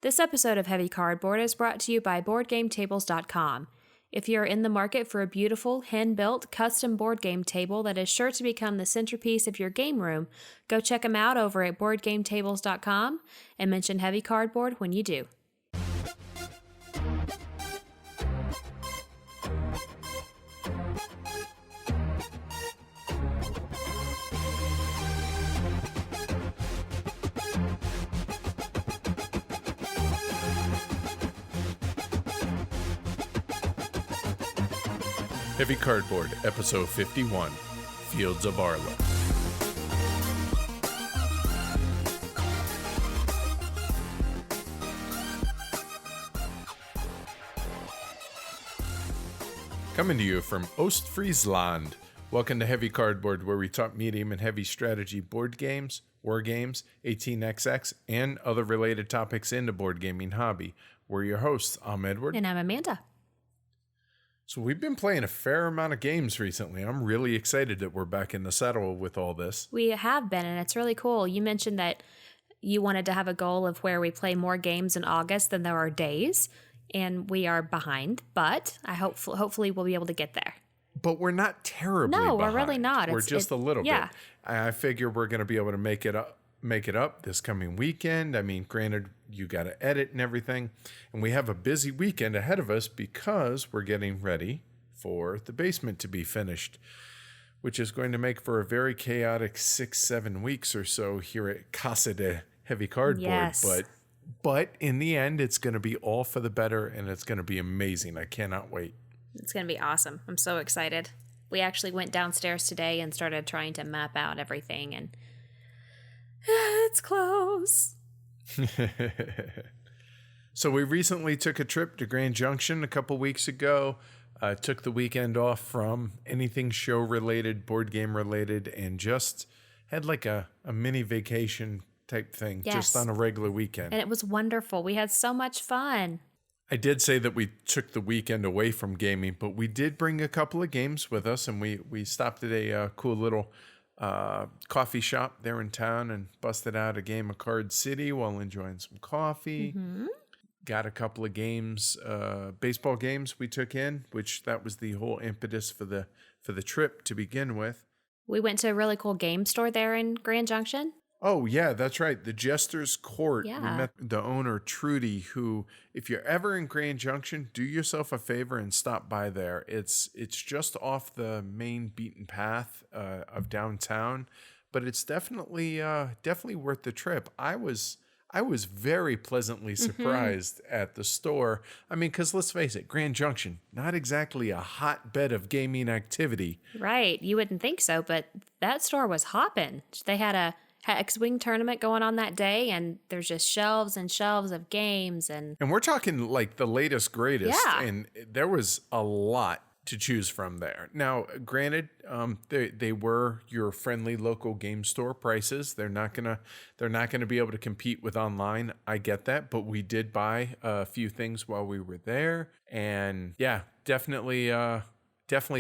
This episode of Heavy Cardboard is brought to you by BoardGameTables.com. If you're in the market for a beautiful, hand-built, custom board game table that is sure to become the centerpiece of your game room, go check them out over at BoardGameTables.com and mention Heavy Cardboard when you do. Heavy Cardboard, Episode 51, Fields of Arle. Coming to you from Ostfriesland. Welcome to Heavy Cardboard, where we talk medium and heavy strategy board games, war games, 18xx, and other related topics in the board gaming hobby. We're your hosts. I'm Edward. And I'm Amanda. So we've been playing a fair amount of games recently. I'm really excited that we're back in the saddle with all this. We have been, and it's really cool. You mentioned that you wanted to have a goal of where we play more games in August than there are days, and we are behind, but hopefully we'll be able to get there. But we're not terribly behind. No, we're really not. We're just a little bit. I figure we're going to be able to make it up this coming weekend. I mean, granted, you got to edit and everything. And we have a busy weekend ahead of us because we're getting ready for the basement to be finished, which is going to make for a very chaotic 6-7 weeks or so here at Casa de Heavy Cardboard. Yes. But in the end, it's going to be all for the better, and it's going to be amazing. I cannot wait. It's going to be awesome. I'm so excited. We actually went downstairs today and started trying to map out everything, and it's close. So we recently took a trip to Grand Junction a couple weeks ago. Took the weekend off from anything show related, board game related, and just had like a mini vacation type thing. Yes. Just on a regular weekend. And it was wonderful. We had so much fun. I did say that we took the weekend away from gaming, but we did bring a couple of games with us, and we stopped at a cool little coffee shop there in town and busted out a game of Card City while enjoying some coffee. Mm-hmm. Got a couple of games, baseball games we took in, which that was the whole impetus for the trip to begin with. We went to a really cool game store there in Grand Junction. Oh, yeah, that's right. The Jester's Court. Yeah. We met the owner, Trudy, who, if you're ever in Grand Junction, do yourself a favor and stop by there. It's just off the main beaten path of downtown, but it's definitely worth the trip. I was very pleasantly surprised at the store. I mean, because let's face it, Grand Junction, not exactly a hotbed of gaming activity. Right. You wouldn't think so, but that store was hopping. They had a X-Wing tournament going on that day, and there's just shelves and shelves of games. And we're talking like the latest, greatest. Yeah. And there was a lot to choose from there. Now, granted, they were your friendly local game store prices. They're not gonna be able to compete with online. I get that, but we did buy a few things while we were there, and yeah, definitely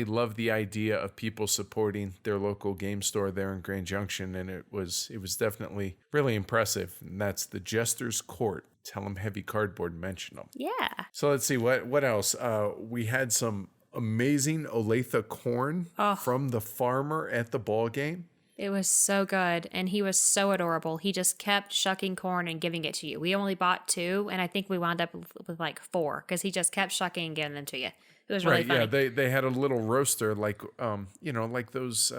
love the idea of people supporting their local game store there in Grand Junction, and it was definitely really impressive. And that's the Jester's Court. Tell them Heavy Cardboard mention them. yeah. So let's see what else. We had some amazing Olathe corn from the farmer at the ball game. It was so good, and he was so adorable. He just kept shucking corn and giving it to you. We only bought 2, and I think we wound up with like 4 because he just kept shucking and giving them to you. It was really funny. Yeah, they had a little roaster like like those.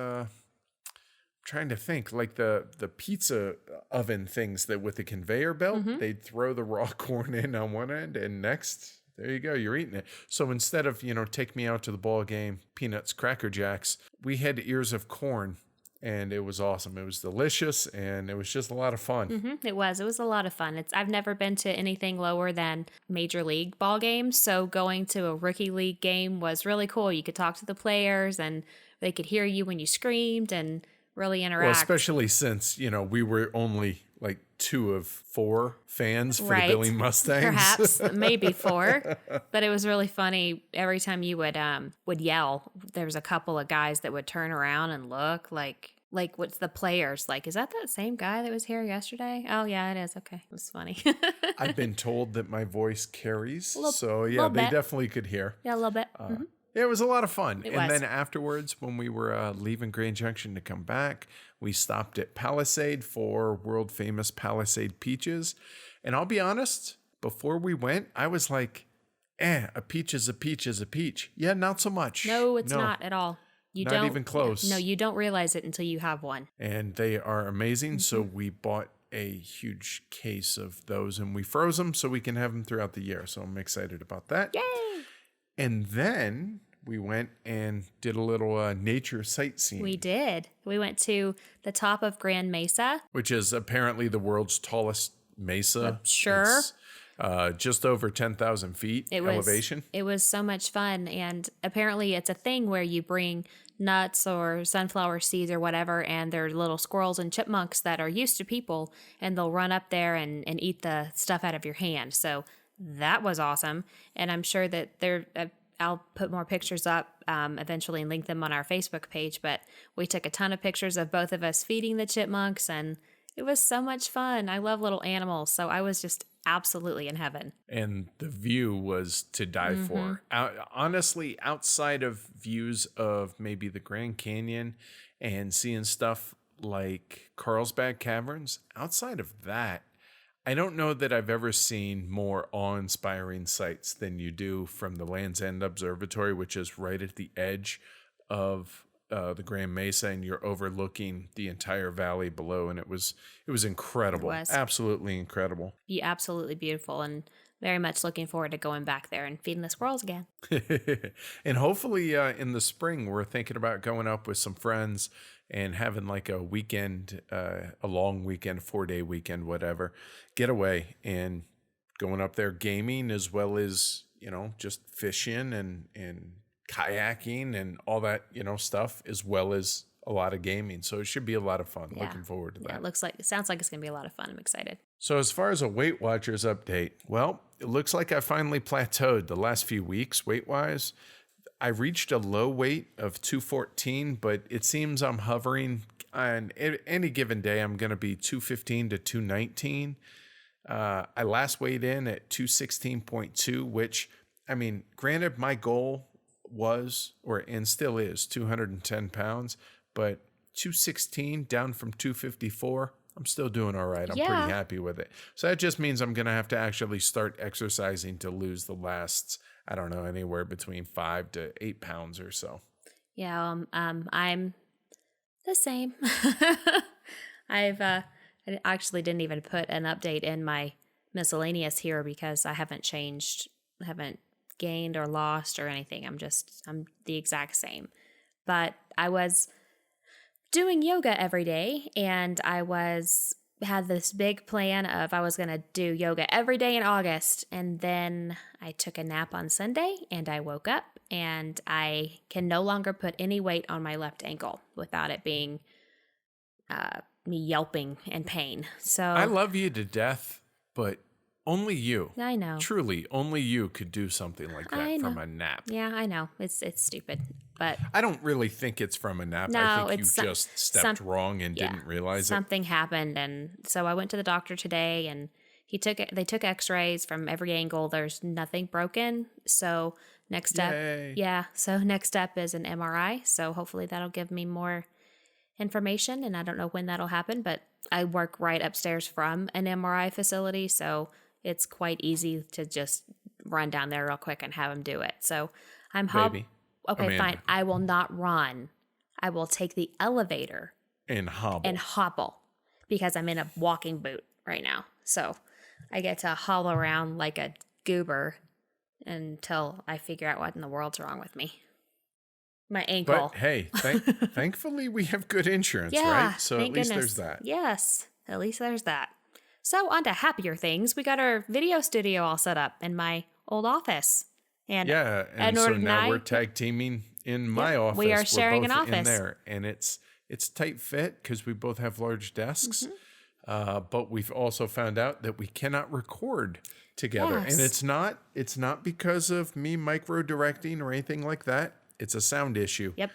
Trying to think, like the pizza oven things that with the conveyor belt, they'd throw the raw corn in on one end, and next, there you go, you're eating it. So instead of take me out to the ball game, peanuts, Cracker Jacks, we had ears of corn. And it was awesome. It was delicious, and it was just a lot of fun. Mm-hmm. It was a lot of fun. I've never been to anything lower than Major League ball games, so going to a rookie league game was really cool. You could talk to the players, and they could hear you when you screamed and really interact. Well, especially since, we were only like 2 of 4 fans for the Billy Mustangs. Perhaps, maybe 4. But it was really funny. Every time you would yell, there was a couple of guys that would turn around and look like like what's the players like? Is that same guy that was here yesterday? Oh yeah, it is. Okay, it was funny. I've been told that my voice carries, so yeah, little they bit. definitely could hear. Yeah, a little bit. Yeah, it was a lot of fun. It and was. then afterwards, when we were leaving Grand Junction to come back, we stopped at Palisade for world famous Palisade peaches. And I'll be honest, before we went, I was like, a peach is a peach is a peach. Yeah, not so much. No, it's not at all. You not don't even close. Yeah, no, you don't realize it until you have one. And they are amazing. So we bought a huge case of those and we froze them so we can have them throughout the year. So I'm excited about that. Yay! And then we went and did a little nature sightseeing. We did. We went to the top of Grand Mesa, which is apparently the world's tallest mesa. Sure. It's, just over 10,000 feet elevation. It was so much fun. And apparently it's a thing where you bring nuts or sunflower seeds or whatever, and there are little squirrels and chipmunks that are used to people, and they'll run up there and eat the stuff out of your hand. So that was awesome. And I'm sure that I'll put more pictures up eventually and link them on our Facebook page. But we took a ton of pictures of both of us feeding the chipmunks, and it was so much fun. I love little animals, so I was just absolutely in heaven. And the view was to die for. Honestly, outside of views of maybe the Grand Canyon and seeing stuff like Carlsbad Caverns, outside of that, I don't know that I've ever seen more awe-inspiring sights than you do from the Land's End Observatory, which is right at the edge of the Grand Mesa, and you're overlooking the entire valley below, and it was incredible. It was. Absolutely incredible. Absolutely beautiful, and very much looking forward to going back there and feeding the squirrels again. And hopefully in the spring, we're thinking about going up with some friends and having like a weekend, a long weekend, 4-day weekend, whatever, getaway, and going up there gaming as well as, just fishing and kayaking and all that, stuff, as well as a lot of gaming. So it should be a lot of fun. Yeah. Looking forward to that. It sounds like it's going to be a lot of fun. I'm excited. So as far as a Weight Watchers update, well, it looks like I finally plateaued the last few weeks weight-wise. I reached a low weight of 214, but it seems I'm hovering on any given day. I'm going to be 215 to 219. I last weighed in at 216.2, which, granted, my goal was and still is 210 pounds, but 216 down from 254, I'm still doing all right. I'm pretty happy with it. So that just means I'm going to have to actually start exercising to lose the last, I don't know, anywhere between 5 to 8 pounds or so. Yeah, I'm the same. I actually didn't even put an update in my miscellaneous here because I haven't gained or lost or anything. I'm the exact same. But I was doing yoga every day, and I had this big plan of I was going to do yoga every day in August, and then I took a nap on Sunday and I woke up and I can no longer put any weight on my left ankle without it being me yelping in pain. So I love you to death, but only you. I know. Truly, only you could do something like that from a nap. Yeah, I know. It's stupid, but I don't really think it's from a nap. No, I think you just stepped wrong and didn't realize something happened, and so I went to the doctor today, and they took X-rays from every angle. There's nothing broken. So next step, So next step is an MRI. So hopefully that'll give me more information, and I don't know when that'll happen, but I work right upstairs from an MRI facility, so it's quite easy to just run down there real quick and have them do it. So I'm Okay, Amanda. Fine. I will not run. I will take the elevator and hobble because I'm in a walking boot right now. So I get to hobble around like a goober until I figure out what in the world's wrong with me. My ankle. But hey, thankfully we have good insurance, right? So at least there's that. Yes, at least there's that. So on to happier things. We got our video studio all set up in my old office. And so now we're tag teaming in my office. We are sharing an office in there, and it's tight fit because we both have large desks. But we've also found out that we cannot record together, and it's not because of me micro directing or anything like that. It's a sound issue. Yep.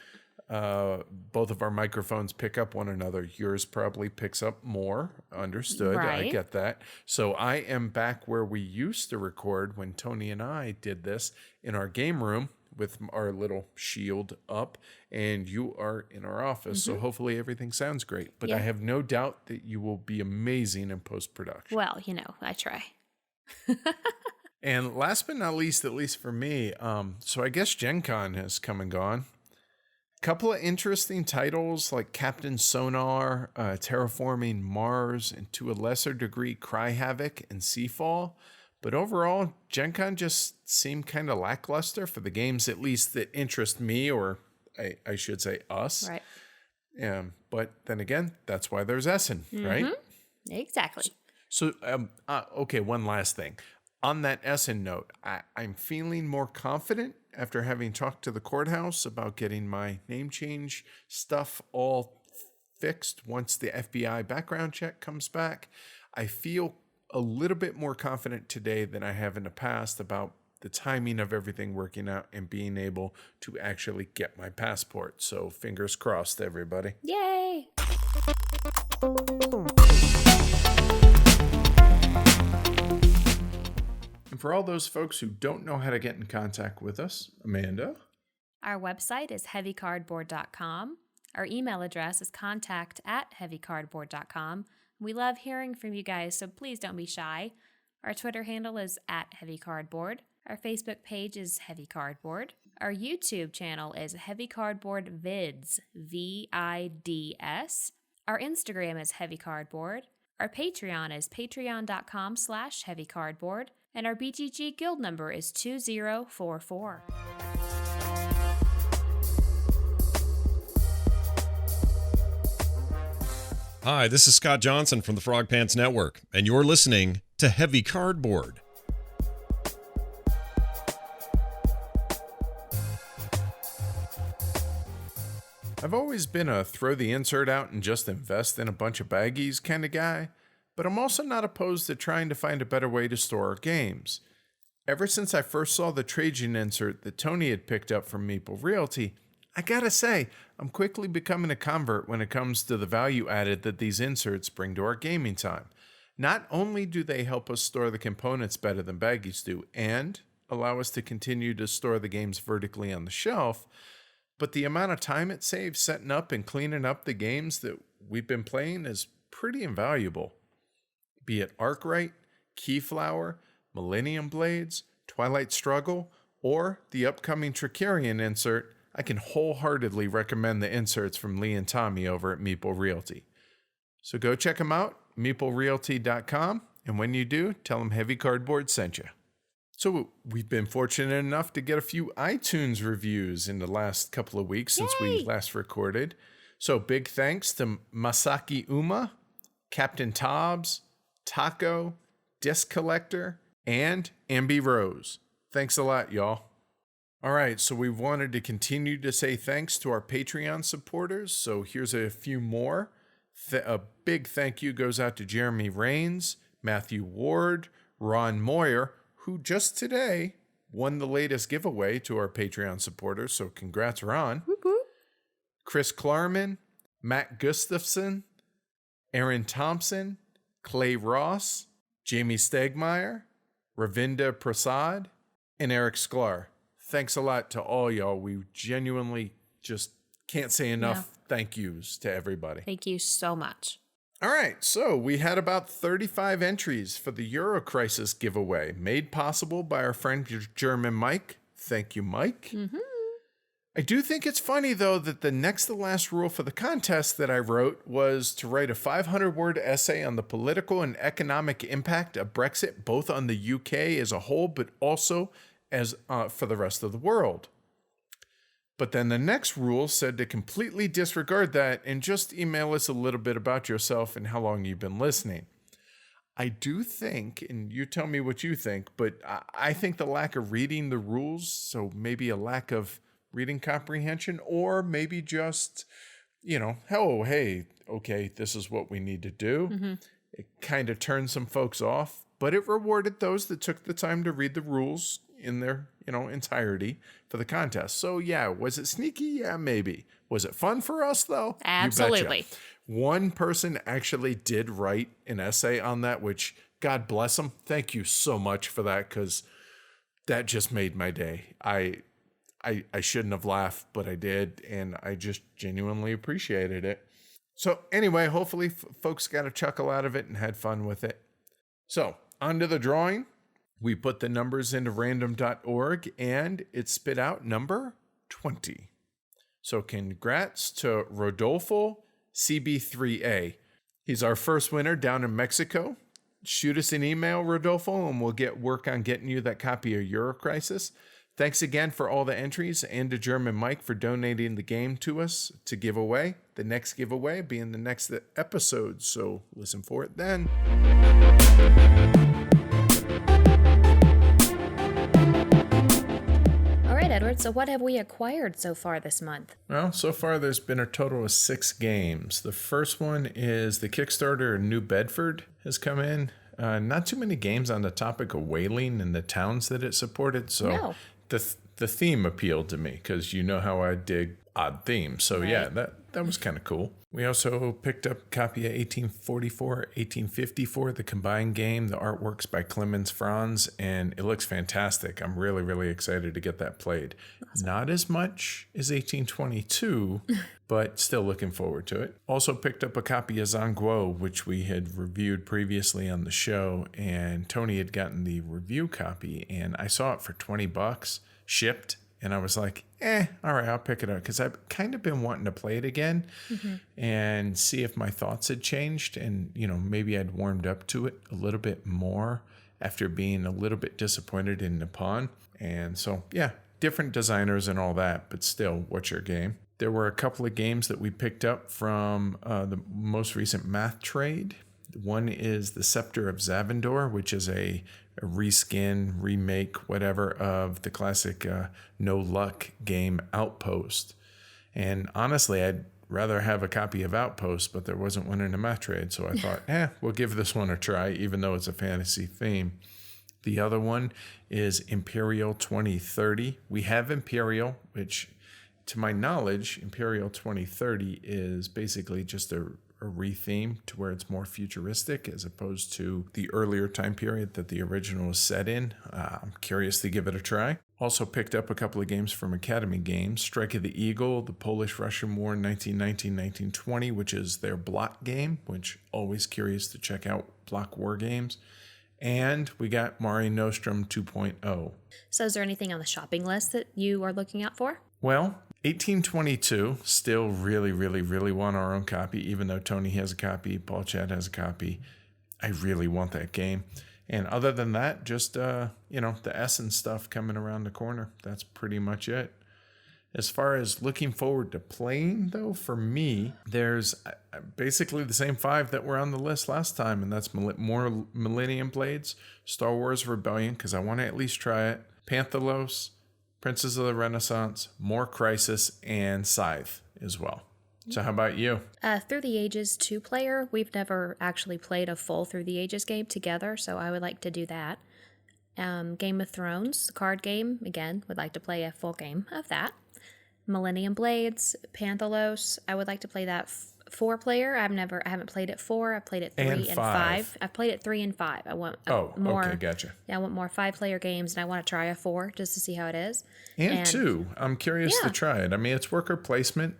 Both of our microphones pick up one another. Yours probably picks up more. Understood. I Right. get that. So I am back where we used to record when Tony and I did this in our game room with our little shield up, and you are in our office. So hopefully everything sounds great. But I have no doubt that you will be amazing in post-production. Well, I try. And last but not least, at least for me, so I guess Gen Con has come and gone. Couple of interesting titles like Captain Sonar, Terraforming Mars, and to a lesser degree, Cry Havoc and Seafall. But overall, Gen Con just seemed kind of lackluster for the games, at least that interest me, or I should say us. Right. But then again, that's why there's Essen, right? Exactly. So, okay, one last thing. On that Essen note, I'm feeling more confident after having talked to the courthouse about getting my name change stuff all fixed once the FBI background check comes back. I feel a little bit more confident today than I have in the past about the timing of everything working out and being able to actually get my passport. So fingers crossed, everybody. Yay! And for all those folks who don't know how to get in contact with us, Amanda? Our website is heavycardboard.com. Our email address is contact@heavycardboard.com. We love hearing from you guys, so please don't be shy. Our Twitter handle is @heavycardboard. Our Facebook page is Heavy Cardboard. Our YouTube channel is Heavy Cardboard Vids, VIDS. Our Instagram is Heavy Cardboard. Our Patreon is patreon.com/heavycardboard. And our BGG guild number is 2044. Hi, this is Scott Johnson from the Frog Pants Network, and you're listening to Heavy Cardboard. I've always been a throw the insert out and just invest in a bunch of baggies kind of guy, but I'm also not opposed to trying to find a better way to store our games. Ever since I first saw the Trajan insert that Tony had picked up from Meeple Realty, I gotta say, I'm quickly becoming a convert when it comes to the value added that these inserts bring to our gaming time. Not only do they help us store the components better than baggies do, and allow us to continue to store the games vertically on the shelf, but the amount of time it saves setting up and cleaning up the games that we've been playing is pretty invaluable. Be it Arkwright, Keyflower, Millennium Blades, Twilight Struggle, or the upcoming Tricarian insert, I can wholeheartedly recommend the inserts from Lee and Tommy over at Meeple Realty. So go check them out, meeplerealty.com, and when you do, tell them Heavy Cardboard sent you. So we've been fortunate enough to get a few iTunes reviews in the last couple of weeks since we last recorded. So big thanks to Masaki Uma, Captain Tobbs, Taco, Disc Collector, and Ambi Rose. Thanks a lot, y'all. All right, so we wanted to continue to say thanks to our Patreon supporters, so here's a few more. A big thank you goes out to Jeremy Rains, Matthew Ward, Ron Moyer, who just today won the latest giveaway to our Patreon supporters, so congrats, Ron. Whoop, whoop. Chris Klarman, Matt Gustafson, Aaron Thompson, Clay Ross, Jamie Stegmeyer, Ravinda Prasad, and Eric Sklar. Thanks a lot to all y'all. We genuinely just can't say enough thank yous to everybody. Thank you so much. All right, so we had about 35 entries for the Euro Crisis giveaway, made possible by our friend German Mike. Thank you, Mike. Mm-hmm. I do think it's funny, though, that the next to last rule for the contest that I wrote was to write a 500-word essay on the political and economic impact of Brexit, both on the UK as a whole, but also as for the rest of the world. But then the next rule said to completely disregard that and just email us a little bit about yourself and how long you've been listening. I do think, and you tell me what you think, but I think the lack of reading the rules, so maybe a lack of reading comprehension, or maybe just, hey, okay, this is what we need to do. Mm-hmm. It kind of turns some folks off. but it rewarded those that took the time to read the rules in their, entirety for the contest. So yeah, was it sneaky? Yeah, maybe. Was it fun for us though? Absolutely. You betcha. One person actually did write an essay on that, which God bless him. Thank you so much for that, because that just made my day. I shouldn't have laughed, but I did, and I just genuinely appreciated it. So anyway, hopefully folks got a chuckle out of it and had fun with it. So on to the drawing. We put the numbers into random.org, and it spit out number 20. So congrats to Rodolfo CB3A. He's our first winner down in Mexico. Shoot us an email, Rodolfo, and we'll get work on getting you that copy of Euro Crisis. Thanks again for all the entries, and to German Mike for donating the game to us to give away. The next giveaway being the next episode, so listen for it then. All right, Edward, so what have we acquired so far this month? Well, so far there's been a total of 6 games. The first one is the Kickstarter New Bedford has come in. Not too many games on the topic of whaling and the towns that it supported, so No. the theme appealed to me, because you know how I dig odd themes. So yeah, that was kind of cool. We also picked up a copy of 1844, 1854, the combined game. The artwork's by Clemens Franz, and it looks fantastic. I'm really, really excited to get that played. Awesome. Not as much as 1822, but still looking forward to it. Also picked up a copy of Zangguo, which we had reviewed previously on the show, and Tony had gotten the review copy, and I saw it for $20 shipped. And I was like, all right, I'll pick it up, because I've kind of been wanting to play it again and see if my thoughts had changed. And, maybe I'd warmed up to it a little bit more after being a little bit disappointed in Nippon. And so, yeah, different designers and all that, but still, what's your game? There were a couple of games that we picked up from the most recent math trade. One is The Scepter of Zavendor, which is a reskin, remake, whatever, of the classic No Luck game Outpost. And honestly, I'd rather have a copy of Outpost, but there wasn't one in the math trade. So I thought, we'll give this one a try, even though it's a fantasy theme. The other one is Imperial 2030. We have Imperial, which, to my knowledge, Imperial 2030 is basically just a retheme to where it's more futuristic as opposed to the earlier time period that the original was set in. I'm curious to give it a try. Also picked up a couple of games from Academy Games. Strike of the Eagle, the Polish-Russian War 1919-1920, which is their block game, which always curious to check out block war games. And we got Mare Nostrum 2.0. So is there anything on the shopping list that you are looking out for? Well, 1822, still really, really, really want our own copy, even though Tony has a copy, Paul Chad has a copy. I really want that game. And other than that, just, the Essen stuff coming around the corner. That's pretty much it. As far as looking forward to playing, though, for me, there's basically the same 5 that were on the list last time, and that's more Millennium Blades, Star Wars Rebellion, because I want to at least try it, Panthelos, Princes of the Renaissance, more Crisis, and Scythe as well. So how about you? Through the Ages 2-player. We've never actually played a full Through the Ages game together, so I would like to do that. Game of Thrones, the card game, again, would like to play a full game of that. Millennium Blades, Panthelos, I would like to play that 4-player. I haven't played it 4. I've played it 3 and 5. I've played it 3 and 5. I want more. Okay, gotcha. Yeah, I want more 5-player games, and I want to try a 4 just to see how it is. And 2. I'm curious to try it. I mean, it's worker placement.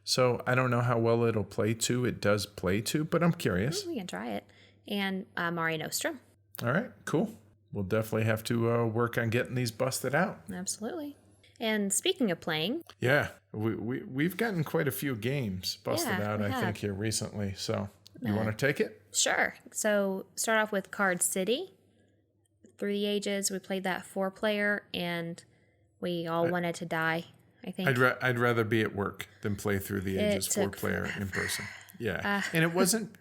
So I don't know how well it'll play 2. It does play 2, but I'm curious. We can try it. And Mare Nostrum. All right, cool. We'll definitely have to work on getting these busted out. Absolutely. And speaking of playing, we've gotten quite a few games busted out, I think, here recently. So you want to take it? Sure. So start off with Card City. Through the Ages, we played that 4-player, and we all wanted to die, I think. I'd rather be at work than play Through the Ages 4-player in person. Yeah. And it wasn't,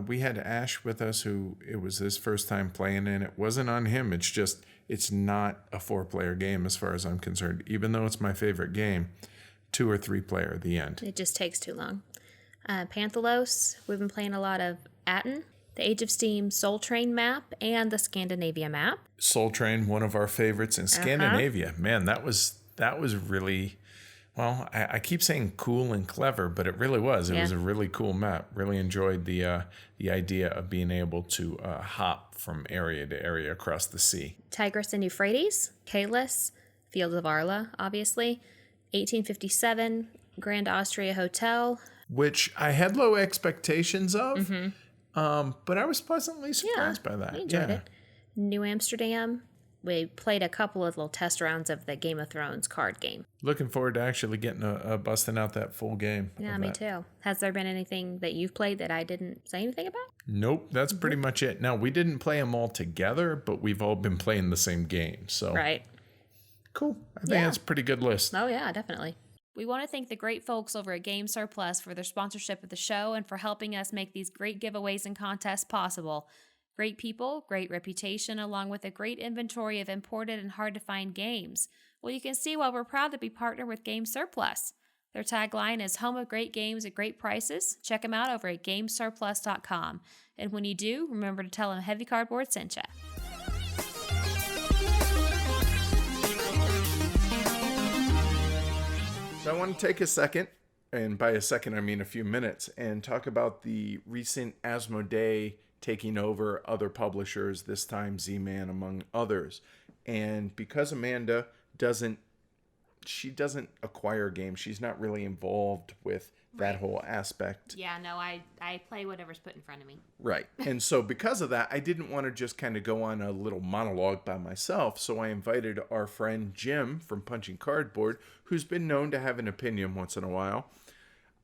we had Ash with us who it was his first time playing, and it wasn't on him. It's just, it's not a 4-player game as far as I'm concerned, even though it's my favorite game. 2 or 3-player at the end. It just takes too long. Panthelos, we've been playing a lot of Aten. the Age of Steam Soul Train map, and the Scandinavia map. Soul Train, one of our favorites in Scandinavia. Man, that was really, well, I keep saying cool and clever, but it really was. It was a really cool map. Really enjoyed the idea of being able to hop from area to area across the sea. Tigris and Euphrates, Kalis, Fields of Arle, obviously, 1857, Grand Austria Hotel. Which I had low expectations of, but I was pleasantly surprised by that. I enjoyed it. New Amsterdam. We played a couple of little test rounds of the Game of Thrones card game. Looking forward to actually getting busting out that full game. Yeah, me too. Has there been anything that you've played that I didn't say anything about? Nope, that's pretty much it. Now, we didn't play them all together, but we've all been playing the same game. So right. Cool. I think that's a pretty good list. Oh, yeah, definitely. We want to thank the great folks over at Game Surplus for their sponsorship of the show and for helping us make these great giveaways and contests possible. Great people, great reputation, along with a great inventory of imported and hard-to-find games. Well, you can see why we're proud to be partnered with Game Surplus. Their tagline is home of great games at great prices. Check them out over at GameSurplus.com. And when you do, remember to tell them Heavy Cardboard sent ya. So I want to take a second, and by a second I mean a few minutes, and talk about the recent Asmodee taking over other publishers, this time Z-Man among others. And because Amanda doesn't acquire games, she's not really involved with that whole aspect. Yeah, no, I play whatever's put in front of me. Right. And so because of that, I didn't want to just kind of go on a little monologue by myself. So I invited our friend Jim from Punching Cardboard, who's been known to have an opinion once in a while.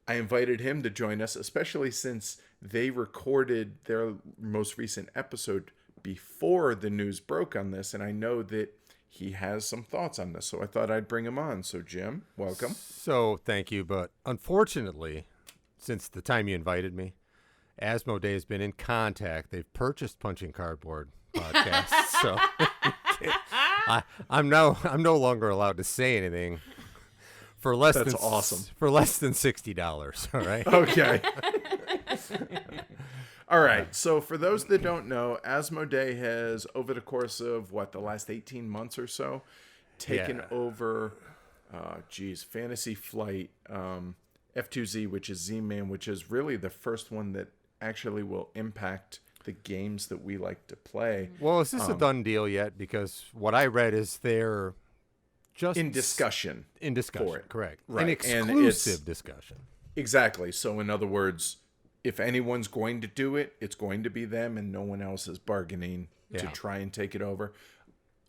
I invited him to join us, especially since they recorded their most recent episode before the news broke on this. And I know that he has some thoughts on this, so I thought I'd bring him on. So, Jim, welcome. So, thank you, but unfortunately, since the time you invited me, Asmodee has been in contact. They've purchased Punching Cardboard podcasts, so I'm no longer allowed to say anything for less That's than awesome. For less than $60. All right. Okay. All right, so for those that don't know, Asmodee has, over the course of, the last 18 months or so, taken over, Fantasy Flight, F2Z, which is Z-Man, which is really the first one that actually will impact the games that we like to play. Well, is this a done deal yet? Because what I read is they're just in discussion. For it. Correct. Right. An exclusive discussion. Exactly. So, in other words, if anyone's going to do it, it's going to be them, and no one else is bargaining to try and take it over.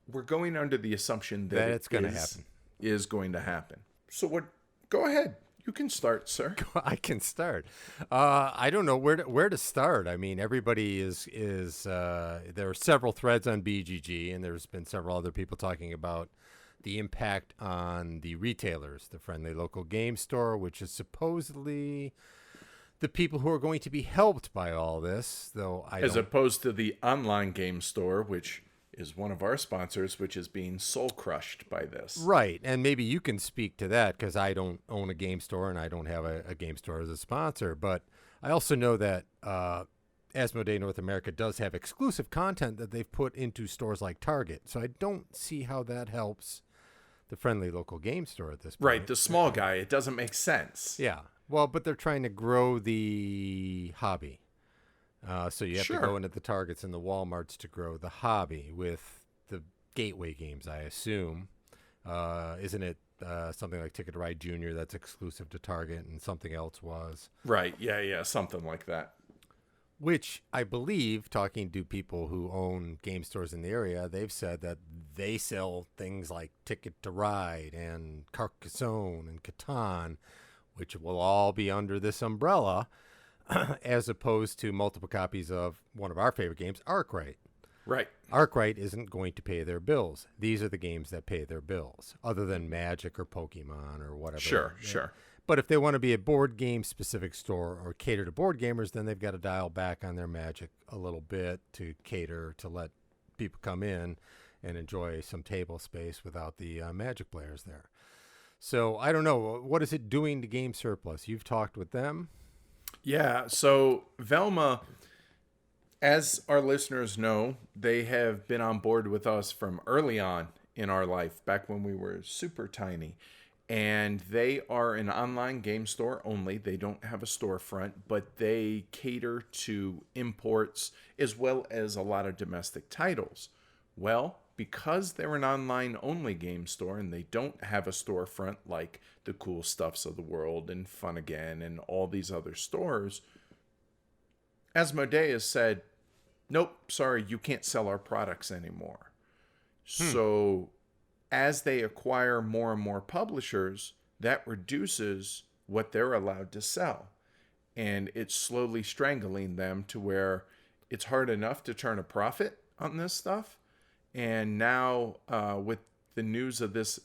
We're going under the assumption that it's going to happen. Is going to happen. So go ahead. You can start, sir. I can start. I don't know where to start. I mean, everybody is there are several threads on BGG, and there's been several other people talking about the impact on the retailers, the friendly local game store, which is supposedly the people who are going to be helped by all this, though as opposed to the online game store, which is one of our sponsors, which is being soul crushed by this. Right, and maybe you can speak to that, because I don't own a game store and I don't have a game store as a sponsor, but I also know that Asmodee North America does have exclusive content that they've put into stores like Target, so I don't see how that helps the friendly local game store at this point. Right, the small guy, it doesn't make sense. Yeah. Well, but they're trying to grow the hobby. So you have to go into the Targets and the Walmarts to grow the hobby with the gateway games, I assume. Isn't it something like Ticket to Ride Junior that's exclusive to Target, and something else was? Right, yeah, something like that. Which I believe, talking to people who own game stores in the area, they've said that they sell things like Ticket to Ride and Carcassonne and Catan, which will all be under this umbrella, as opposed to multiple copies of one of our favorite games, Arkwright. Right. Arkwright isn't going to pay their bills. These are the games that pay their bills, other than Magic or Pokemon or whatever. Sure. But if they want to be a board game specific store or cater to board gamers, then they've got to dial back on their Magic a little bit to cater to let people come in and enjoy some table space without the Magic players there. So I don't know. What is it doing to Game Surplus? You've talked with them? Yeah. So Velma, As our listeners know, they have been on board with us from early on in our life, back when we were super tiny. And they are an online game store only. They don't have a storefront, but they cater to imports as well as a lot of domestic titles. Well, because they're an online only game store and they don't have a storefront like the Cool Stuffs of the world and Fun Again and all these other stores, Asmodee has said, nope, sorry, you can't sell our products anymore. So as they acquire more and more publishers, that reduces what they're allowed to sell. And it's slowly strangling them to where it's hard enough to turn a profit on this stuff. And now with the news of this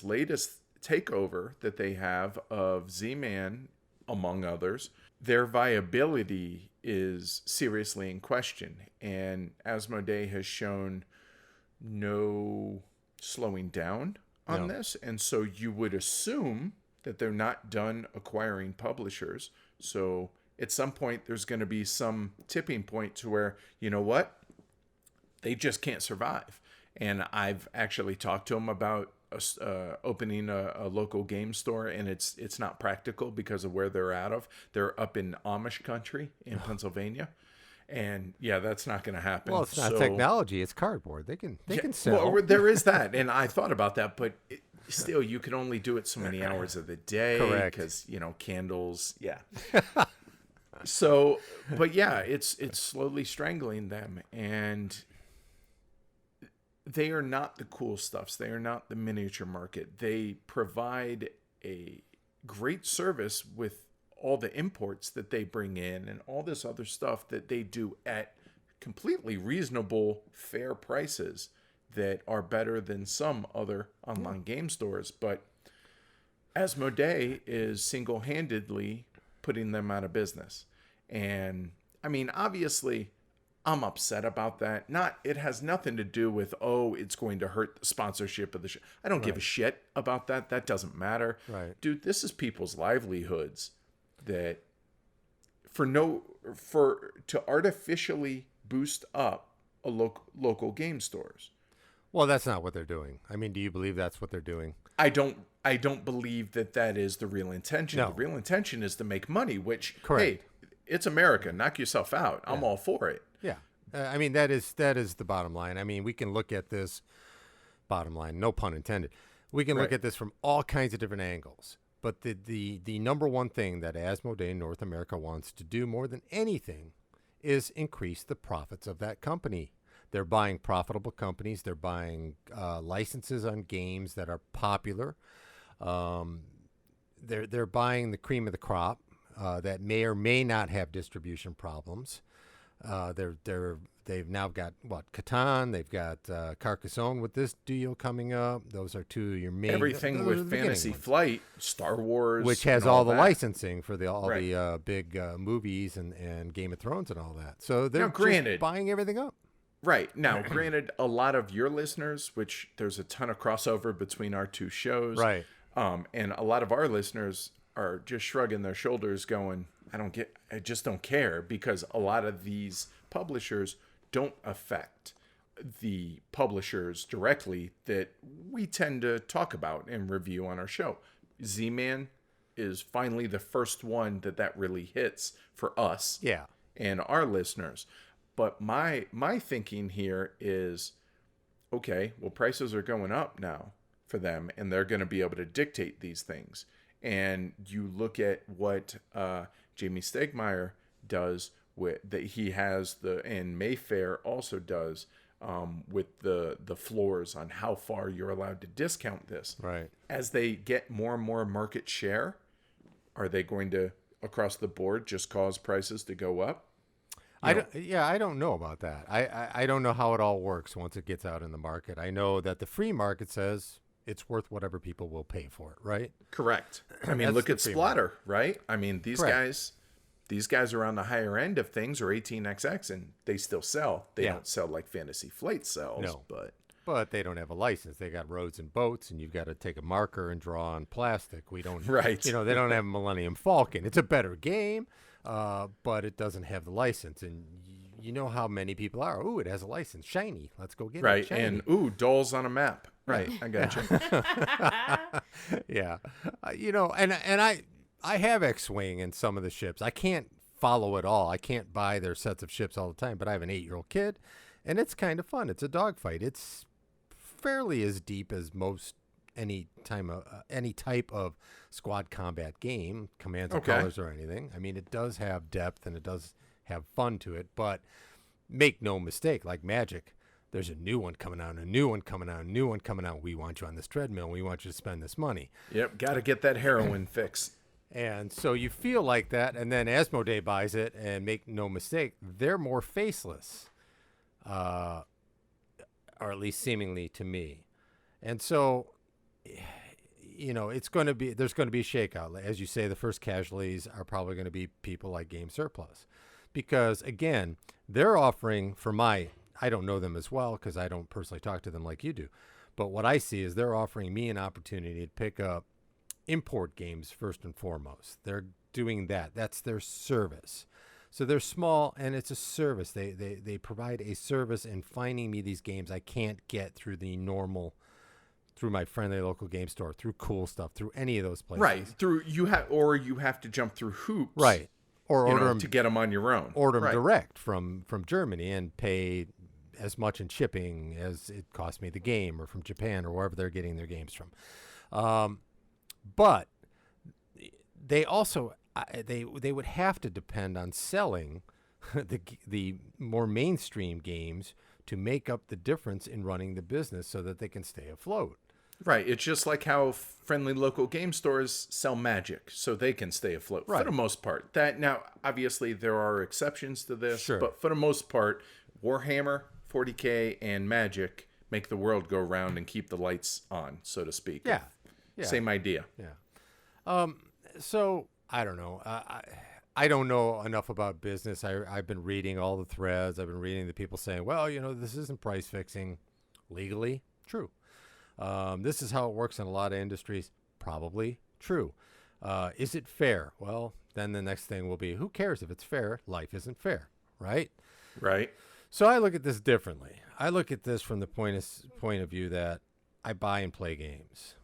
latest takeover that they have of ZMan, among others, their viability is seriously in question. And Asmodee has shown no slowing down on this. And so you would assume that they're not done acquiring publishers. So at some point, there's going to be some tipping point to where, you know what? They just can't survive. And I've actually talked to them about opening a local game store, and it's not practical because of where they're out of. They're up in Amish country in Pennsylvania. And yeah, that's not going to happen. Well, it's not technology; it's cardboard. They can sell. Well, there is that, and I thought about that, but still, you can only do it so many hours of the day. Correct. Because candles. Yeah. So, but yeah, it's slowly strangling them, and they are not the Cool Stuffs. They are not the miniature market. They provide a great service with all the imports that they bring in and all this other stuff that they do at completely reasonable, fair prices that are better than some other online game stores. But Asmodee is single-handedly putting them out of business. And I mean, obviously, I'm upset about that. It has nothing to do with, it's going to hurt the sponsorship of the show. I don't give a shit about that. That doesn't matter. Right. Dude, this is people's livelihoods that to artificially boost up a local game stores. Well, that's not what they're doing. I mean, do you believe that's what they're doing? I don't believe that is the real intention. No. The real intention is to make money, which, Correct. Hey, it's America. Knock yourself out. I'm all for it. Yeah. I mean, that is the bottom line. I mean, we can look at this bottom line, no pun intended. We can look at this from all kinds of different angles. But the number one thing that Asmodee in North America wants to do more than anything is increase the profits of that company. They're buying profitable companies. They're buying licenses on games that are popular. They're buying the cream of the crop that may or may not have distribution problems. They've now got Catan. They've got Carcassonne with this deal coming up. Those are two of your main. Everything with Fantasy Flight, Star Wars, which has and all the that. licensing for the big movies and Game of Thrones and all that. So they're just buying everything up. Right. Now, granted, a lot of your listeners, which there's a ton of crossover between our two shows, right? And a lot of our listeners are just shrugging their shoulders, going, I just don't care, because a lot of these publishers don't affect the publishers directly that we tend to talk about and review on our show. ZMan is finally the first one that really hits for us and our listeners. But my thinking here is, okay, well, prices are going up now for them, and they're going to be able to dictate these things. And you look at what Jamie Stegmaier does that he has and Mayfair also does with the floors on how far you're allowed to discount this. Right. As they get more and more market share, are they going to across the board just cause prices to go up? I don't know about that. I don't know how it all works once it gets out in the market. I know that the free market says it's worth whatever people will pay for it, right? Correct. I mean, look at Splatter, right? I mean, these guys are on the higher end of things, or 18XX, and they still sell. They don't sell like Fantasy Flight sells, but they don't have a license. They got roads and boats, and you've got to take a marker and draw on plastic. We don't, right? They don't have Millennium Falcon. It's a better game, but it doesn't have the license, and you know how many people are. Ooh, it has a license, shiny. Let's go get it. Right, Shiny. and ooh, dolls on a map. Right. I got you. Yeah, and I have X-wing in some of the ships. I can't follow it all. I can't buy their sets of ships all the time. But I have an 8-year-old kid, and it's kind of fun. It's a dogfight. It's fairly as deep as most any type of squad combat game, commands and colors or anything. I mean, it does have depth and it does have fun to it, but make no mistake, like Magic, there's a new one coming out, a new one coming out, a new one coming out. We want you on this treadmill. We want you to spend this money. Yep, got to get that heroin fix. And so you feel like that, and then Asmodee buys it, and make no mistake, they're more faceless, or at least seemingly to me. And so, there's going to be a shakeout. As you say, the first casualties are probably going to be people like Game Surplus, because again, they're offering I don't know them as well because I don't personally talk to them like you do, but what I see is they're offering me an opportunity to pick up import games first and foremost. They're doing that. That's their service. So they're small, and it's a service. They provide a service in finding me these games I can't get through my friendly local game store, through Cool Stuff, through any of those places. Right. You have to jump through hoops. Right. Or order them to get them on your own. Order them direct from Germany and pay as much in shipping as it cost me the game, or from Japan, or wherever they're getting their games from. But they also they would have to depend on selling the more mainstream games to make up the difference in running the business so that they can stay afloat. Right. It's just like how friendly local game stores sell Magic so they can stay afloat for the most part. That now, obviously, there are exceptions to this, but for the most part, Warhammer, 40K, and Magic make the world go round and keep the lights on, so to speak. Yeah. Same idea. Yeah. So I don't know. I don't know enough about business. I've been reading all the threads. I've been reading the people saying, well, this isn't price fixing legally. True. This is how it works in a lot of industries. Probably true. Is it fair? Well, then the next thing will be, who cares if it's fair? Life isn't fair, right? Right. So I look at this differently. I look at this from the point of view that I buy and play games.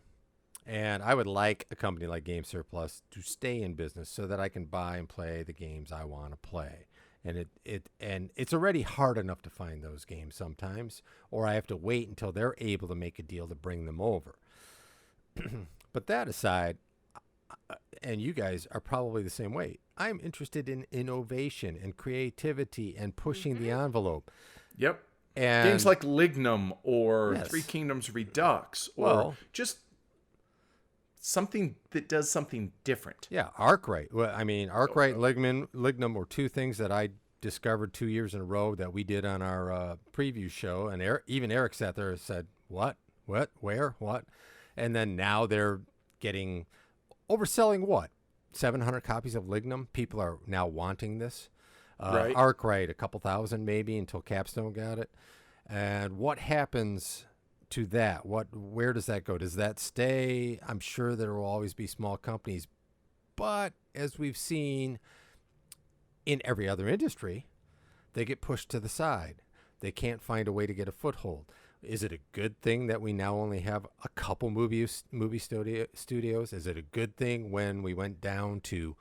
And I would like a company like Game Surplus to stay in business so that I can buy and play the games I want to play. And it's already hard enough to find those games sometimes, or I have to wait until they're able to make a deal to bring them over. But that aside, and you guys are probably the same way, I'm interested in innovation and creativity and pushing the envelope. Yep. And games like Lignum or Three Kingdoms Redux, or just something that does something different. Yeah, Arkwright. Well, I mean, Arkwright and Lignum were two things that I discovered 2 years in a row that we did on our preview show. And even Eric sat there and said, what, where, what? And then now they're overselling what? 700 copies of Lignum? People are now wanting this. Arkwright, a couple thousand maybe until Capstone got it. And what happens to that? Where does that go? Does that stay? I'm sure there will always be small companies, but as we've seen in every other industry, they get pushed to the side. They can't find a way to get a foothold. Is it a good thing that we now only have a couple movie studios? Is it a good thing when we went down to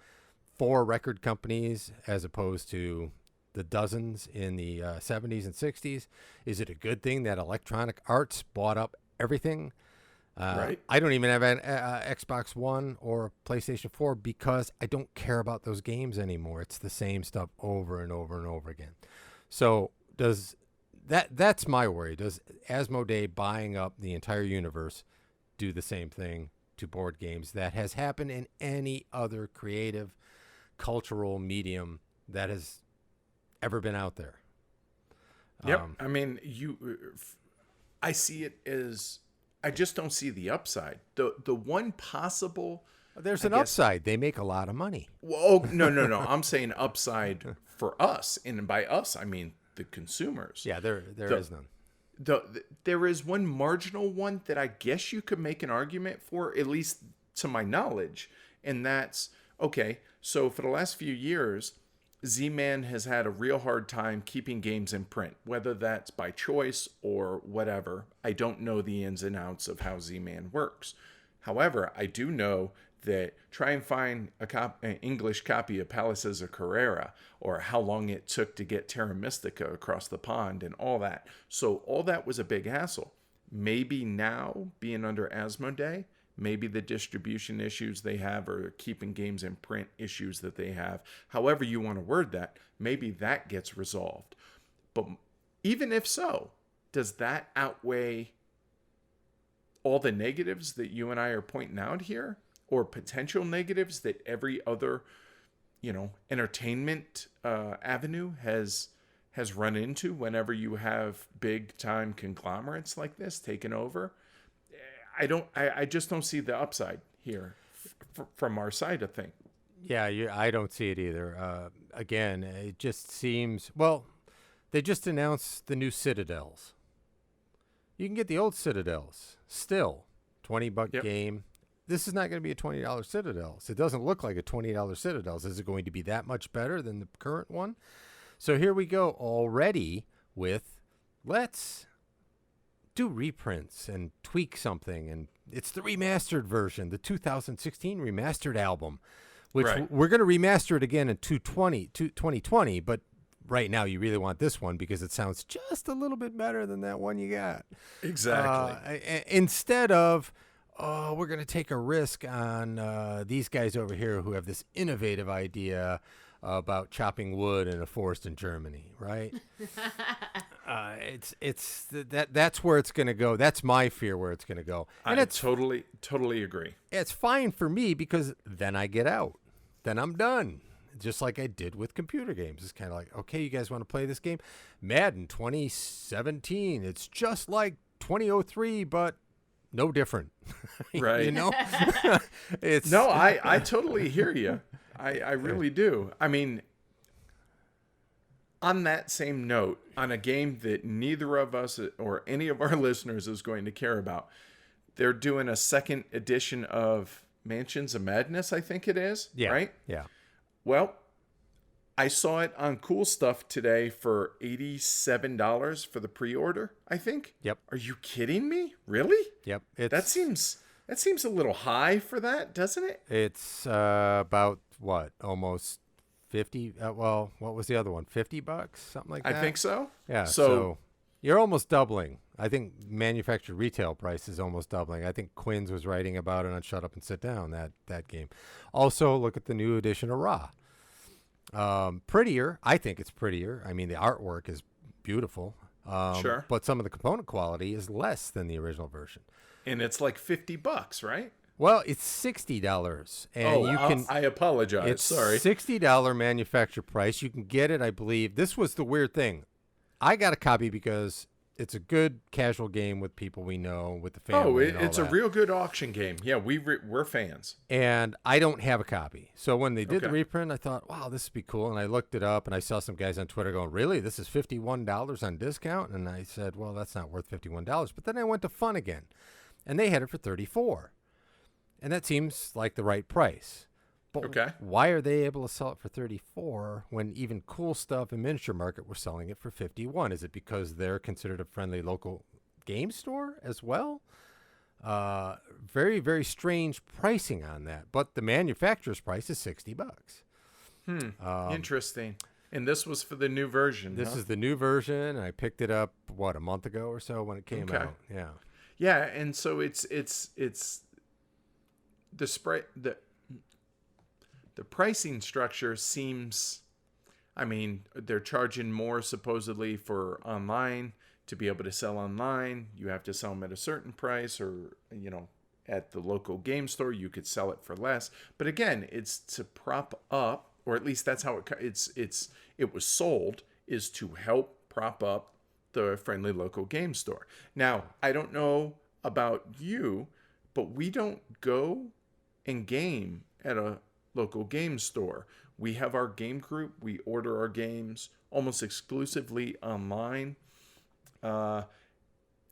4 record companies as opposed to the dozens in the 70s and 60s? Is it a good thing that Electronic Arts bought up everything? I don't even have an Xbox One or PlayStation 4 because I don't care about those games anymore. It's the same stuff over and over and over again. So that's my worry. Does Asmodee buying up the entire universe do the same thing to board games that has happened in any other creative, cultural medium that has ever been out there? Yep. I mean, I see it as, I just don't see the upside. The one possible, there's an upside. They make a lot of money. Well, no. I'm saying upside for us, and by us I mean the consumers. Yeah, there is none. There is one marginal one that I guess you could make an argument for, at least to my knowledge, and that's okay. So for the last few years, Z-Man has had a real hard time keeping games in print, whether that's by choice or whatever. I don't know the ins and outs of how Z-Man works. However, I do know that try and find an English copy of Palaces of Carrera, or how long it took to get Terra Mystica across the pond and all that. So all that was a big hassle. Maybe now, being under Asmodee, maybe the distribution issues they have or keeping games in print issues that they have, however you want to word that, maybe that gets resolved. But even if so, does that outweigh all the negatives that you and I are pointing out here, or potential negatives that every other, entertainment avenue has run into whenever you have big time conglomerates like this taken over? I just don't see the upside here from our side of things. Yeah, I don't see it either. Again, it just seems, well, they just announced the new Citadels. You can get the old Citadels still, $20 game. This is not going to be a $20 Citadels. It doesn't look like a $20 Citadels. Is it going to be that much better than the current one? So here we go already with, let's do reprints and tweak something. And it's the remastered version, the 2016 remastered album, which we're going to remaster it again in 2020. But right now you really want this one because it sounds just a little bit better than that one you got. Exactly. Instead of, we're going to take a risk on these guys over here who have this innovative idea about chopping wood in a forest in Germany, right? That's where it's going to go. That's my fear where it's going to go. And I totally agree. It's fine for me because then I get out. Then I'm done. Just like I did with computer games. It's kind of like, okay, you guys want to play this game? Madden 2017. It's just like 2003, but no different. Right. It's no, I totally hear you. I really do. I mean, on that same note, on a game that neither of us or any of our listeners is going to care about, they're doing a second edition of Mansions of Madness, I think it is. Yeah. Right? Yeah. Well, I saw it on Cool Stuff today for $87 for the pre-order, I think. Yep. Are you kidding me? Really? Yep. That seems a little high for that, doesn't it? It's about what? Almost 50. Well, what was the other one? $50, something like that. I think so. Yeah. So you're almost doubling. I think manufactured retail price is almost doubling. I think Quinn's was writing about it on Shut Up and Sit Down, that game. Also, look at the new edition of Ra. Prettier. I think it's prettier. I mean, the artwork is beautiful. Sure. But some of the component quality is less than the original version. And it's like $50, right? Well, it's $60, and I apologize. It's Sorry. $60 manufacturer price. You can get it, I believe. This was the weird thing. I got a copy because it's a good casual game with people we know, with the family. It's a real good auction game. Yeah, we're fans. And I don't have a copy. So when they did the reprint, I thought, wow, this would be cool. And I looked it up, and I saw some guys on Twitter going, really? This is $51 on discount? And I said, well, that's not worth $51. But then I went to Fun again, and they had it for $34. And that seems like the right price. But why are they able to sell it for $34 when even Cool Stuff and Miniature Market were selling it for $51? Is it because they're considered a friendly local game store as well? Very, very strange pricing on that. But the manufacturer's price is $60. Interesting. And this was for the new version. This is the new version. And I picked it up, a month ago or so when it came out. Yeah. Yeah, and so it's the pricing structure seems, I mean, they're charging more supposedly for online to be able to sell online. You have to sell them at a certain price, or, at the local game store, you could sell it for less. But again, it's to prop up, or at least that's how it was sold, is to help prop up the friendly local game store. Now, I don't know about you, but we don't go and game at a local game store. We have our game group. We order our games almost exclusively online.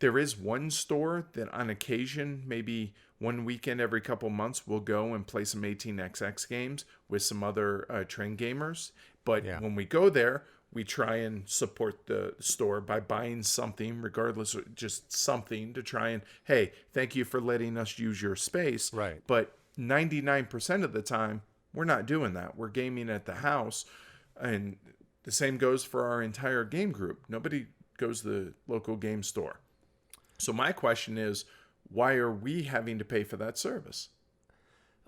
There is one store that on occasion, maybe one weekend every couple months, we'll go and play some 18xx games with some other train gamers. But when we go there, we try and support the store by buying something, regardless of just something, to try and, hey, thank you for letting us use your space. Right. But 99% of the time, we're not doing that. We're gaming at the house. And the same goes for our entire game group. Nobody goes to the local game store. So my question is, why are we having to pay for that service?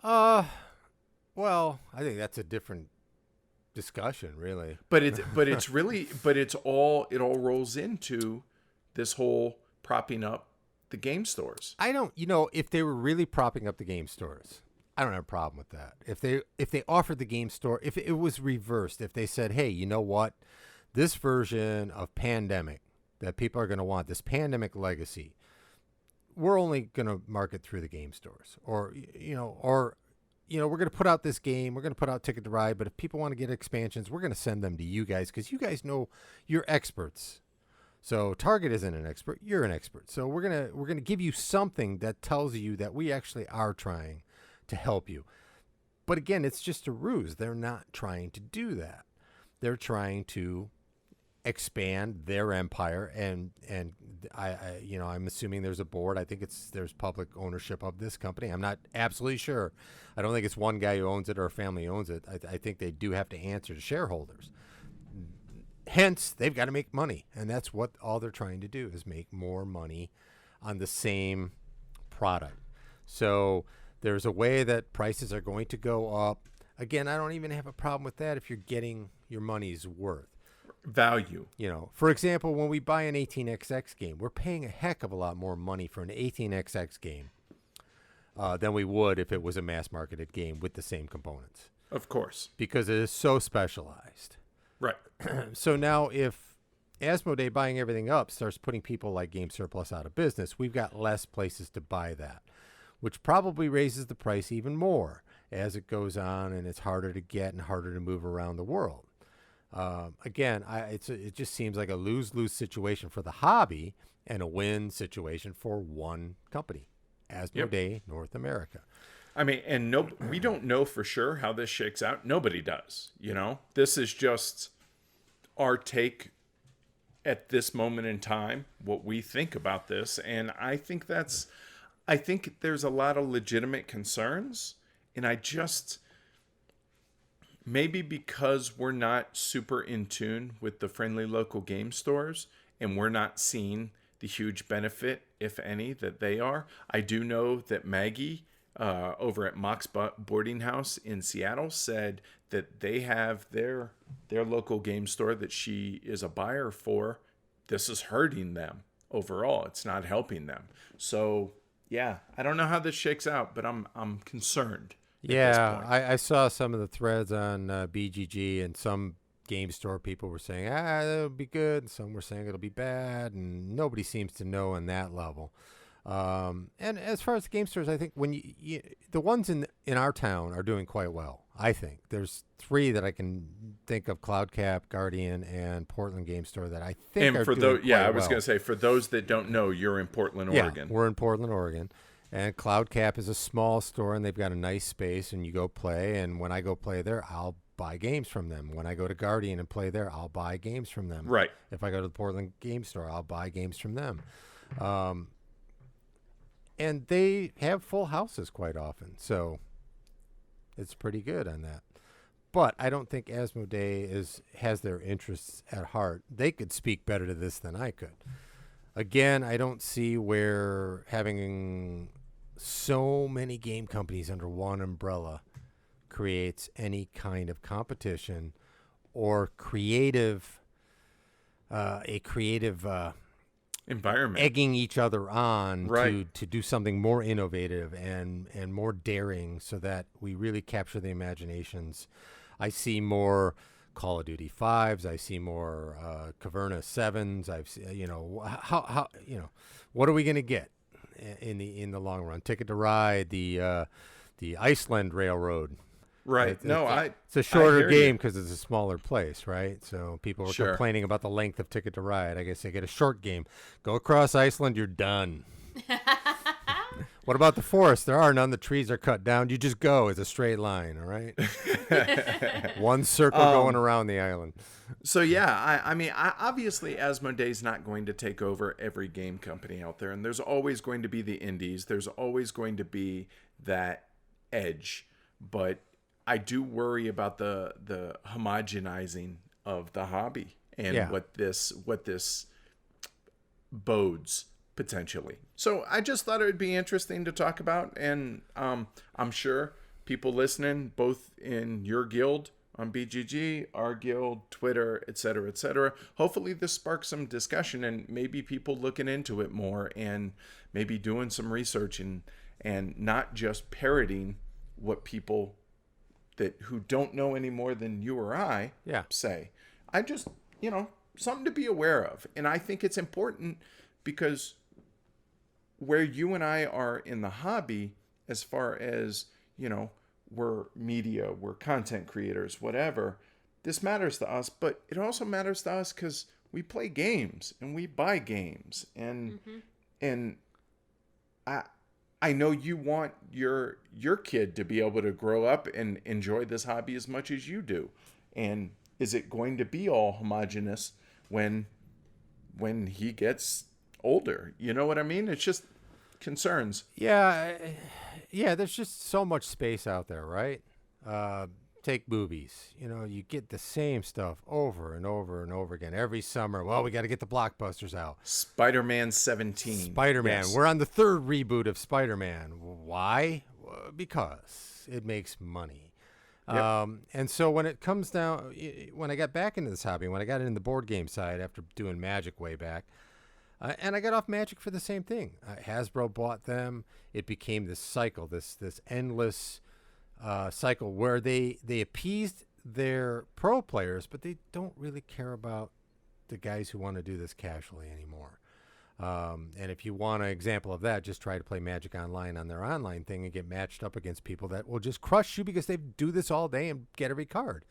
Well, I think that's a different discussion, really. But it all rolls into this whole propping up the game stores. I don't, if they were really propping up the game stores, I don't have a problem with that. If they offered the game store, if it was reversed, if they said, hey, you know what, this version of Pandemic that people are going to want, this Pandemic legacy, we're only going to market through the game stores, or we're going to put out this game, we're going to put out Ticket to Ride, but if people want to get expansions, we're going to send them to you guys because you guys know you're experts. So Target isn't an expert, you're an expert. So we're going to give you something that tells you that we actually are trying to help you. But again, it's just a ruse. They're not trying to do that. They're trying to expand their empire, and I'm assuming there's a board. I think there's public ownership of this company. I'm not absolutely sure. I don't think it's one guy who owns it or a family owns it. I think they do have to answer to shareholders. Hence, they've got to make money, and that's what all they're trying to do is make more money on the same product. So there's a way that prices are going to go up. Again, I don't even have a problem with that if you're getting your money's worth. Value. For example, when we buy an 18xx game, we're paying a heck of a lot more money for an 18xx game than we would if it was a mass-marketed game with the same components. Of course. Because it is so specialized. Right. So now if Asmodee buying everything up starts putting people like Game Surplus out of business, we've got less places to buy that, which probably raises the price even more as it goes on and it's harder to get and harder to move around the world. Again, it just seems like a lose-lose situation for the hobby and a win situation for one company, Asmodee North America. I mean, and we don't know for sure how this shakes out. Nobody does. This is just our take at this moment in time, what we think about this, and I think there's a lot of legitimate concerns, and maybe because we're not super in tune with the friendly local game stores and we're not seeing the huge benefit, if any, that they are. I do know that Maggie over at Mox Boarding House in Seattle said that they have their local game store that she is a buyer for. This is hurting them overall. It's not helping them. So, yeah, I don't know how this shakes out, but I'm concerned. Yeah, I saw some of the threads on BGG, and some game store people were saying, it'll be good, and some were saying it'll be bad, and nobody seems to know on that level. And as far as the game stores, I think when the ones in our town are doing quite well. I think there's 3 that I can think of: CloudCap, Guardian, and Portland Game Store that I think are doing quite well. I was going to say, for those that don't know, you're in Portland, Oregon. We're in Portland, Oregon. And CloudCap is a small store, and they've got a nice space, and you go play. And when I go play there, I'll buy games from them. When I go to Guardian and play there, I'll buy games from them. Right. If I go to the Portland Game Store, I'll buy games from them. And they have full houses quite often, so it's pretty good on that. But I don't think Asmodee has their interests at heart. They could speak better to this than I could. Again, I don't see where having so many game companies under one umbrella creates any kind of competition or creative environment, egging each other on right. to do something more innovative and more daring, so that we really capture the imaginations. I see more Call of Duty 5s. I see more Caverna 7s. I've seen, how what are we going to get in the long run? Ticket to Ride, the Iceland Railroad. Right. It's a shorter hear game you. because it's a smaller place, right? So people were Sure. complaining about the length of Ticket to Ride. I guess they get a short game. Go across Iceland, you're done. What about the forest? There are none. The trees are cut down. You just go. It's a straight line, all right? One circle going around the island. So yeah, I mean, obviously Asmodee's not going to take over every game company out there, and there's always going to be the indies. There's always going to be that edge, but I do worry about the homogenizing of the hobby and what this bodes potentially. So I just thought it would be interesting to talk about, and I'm sure people listening, both in your guild on BGG, our guild, Twitter, etc., hopefully this sparks some discussion and maybe people looking into it more and maybe doing some research and not just parroting what people who don't know any more than you or I say. I just, something to be aware of. And I think it's important because where you and I are in the hobby, as far as, we're media, we're content creators, whatever, this matters to us, but it also matters to us because we play games and we buy games. And I know you want your kid to be able to grow up and enjoy this hobby as much as you do. And is it going to be all homogenous when he gets older? You know what I mean? It's just concerns. Yeah, there's just so much space out there, right? Take movies. You get the same stuff over and over and over again every summer. Well, we got to get the blockbusters out. Spider-Man 17. Spider-Man. Yes. We're on the third reboot of Spider-Man. Why? Because it makes money. Yep. And so when it comes down, when I got back into this hobby, when I got into the board game side after doing Magic way back, and I got off Magic for the same thing. Hasbro bought them. It became this cycle, this endless cycle where they appeased their pro players, but they don't really care about the guys who want to do this casually anymore. And if you want an example of that, just try to play Magic Online on their online thing and get matched up against people that will just crush you because they do this all day and get every card.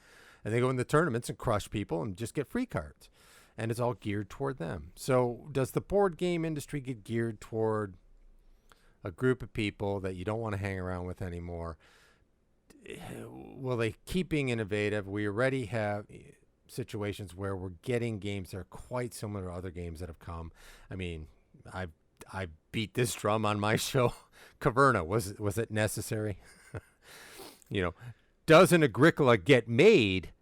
And they go in the tournaments and crush people and just get free cards. And it's all geared toward them. So does the board game industry get geared toward a group of people that you don't want to hang around with anymore? Will they keep being innovative? We already have situations where we're getting games that are quite similar to other games that have come. I mean, I beat this drum on my show. Caverna, was it necessary? Doesn't Agricola get made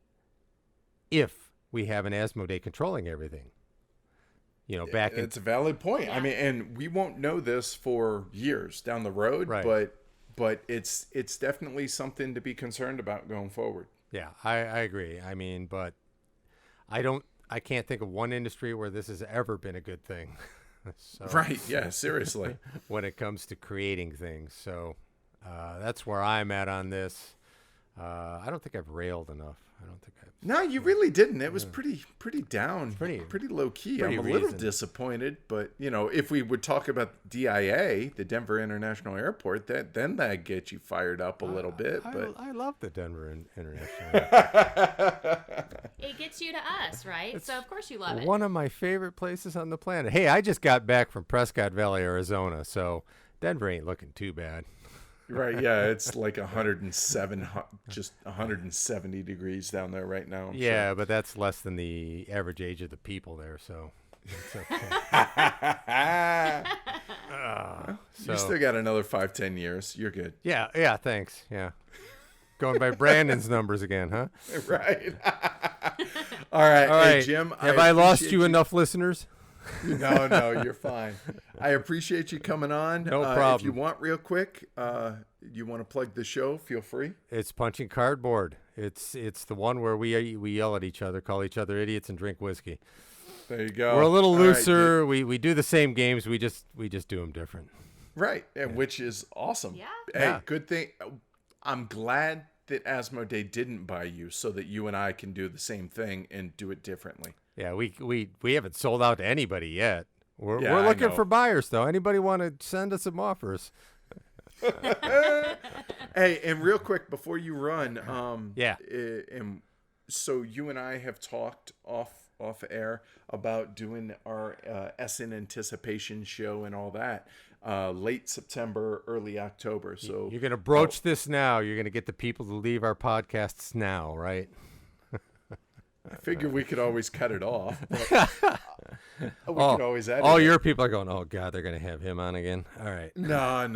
if we have an Asmodee controlling everything? Back in... It's a valid point. Yeah. I mean, and we won't know this for years down the road, right. But it's definitely something to be concerned about going forward. Yeah, I agree. I mean, but I can't think of one industry where this has ever been a good thing. So, right, yeah, seriously. When it comes to creating things. So that's where I'm at on this. I don't think I've railed enough. I don't think I've... No, you really didn't. It was pretty down, pretty low key. pretty I'm a little reasoned. Disappointed, but if we would talk about DIA, the Denver International Airport, then that gets you fired up a little bit. But I love the Denver International Airport. It gets you to us, right? So of course you love it. One of my favorite places on the planet. Hey, I just got back from Prescott Valley, Arizona, so Denver ain't looking too bad. Right, yeah, it's like 107, just 170 degrees down there right now. Yeah, sure. But that's less than the average age of the people there, so it's okay. You still got another 5-10 years. You're good. Yeah, thanks. Yeah. Going by Brandon's numbers again, huh? Right. All right. Hey, Jim. Have I lost you enough listeners? No, you're fine. I appreciate you coming on. No problem. If you want, real quick, you want to plug the show, feel free. It's Punching Cardboard. It's the one where we yell at each other, call each other idiots, and drink whiskey. There you go. We're a little looser. Right, we do the same games. We just do them different. Right, which is awesome. Yeah. Hey, good thing. I'm glad that Asmodee didn't buy you so that you and I can do the same thing and do it differently. Yeah, we haven't sold out to anybody yet. We're Yeah, looking for buyers, though. Anybody want to send us some offers? Hey, and real quick before you run, Yeah. And so you and I have talked off air about doing our SN Anticipation show and all that late September, early October. So You're going to broach this now. You're going to get the people to leave our podcasts now, right? I figure we could always cut it off. But we could always edit all it. your people are going, oh, God, they're going to have him on again. All right. No.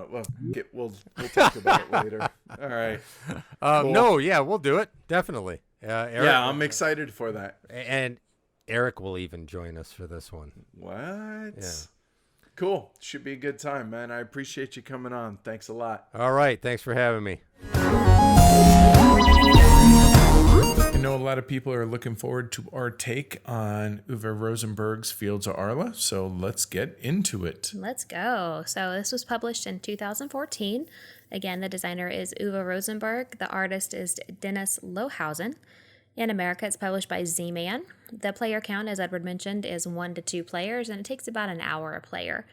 Well, we'll talk about it later. All right. Cool. No, yeah, we'll do it. Definitely. Eric, Yeah, I'm excited for that. And Eric will even join us for this one. What? Yeah. Cool. Should be a good time, man. I appreciate you coming on. Thanks a lot. All right. Thanks for having me. I know a lot of people are looking forward to our take on Uwe Rosenberg's Fields of Arle, so let's get into it. Let's go. So this was published in 2014. Again, the designer is Uwe Rosenberg. The artist is Dennis Lohausen. In America, it's published by ZMan. The player count, as Edward mentioned, is 1 to 2 players, and it takes about an hour a player.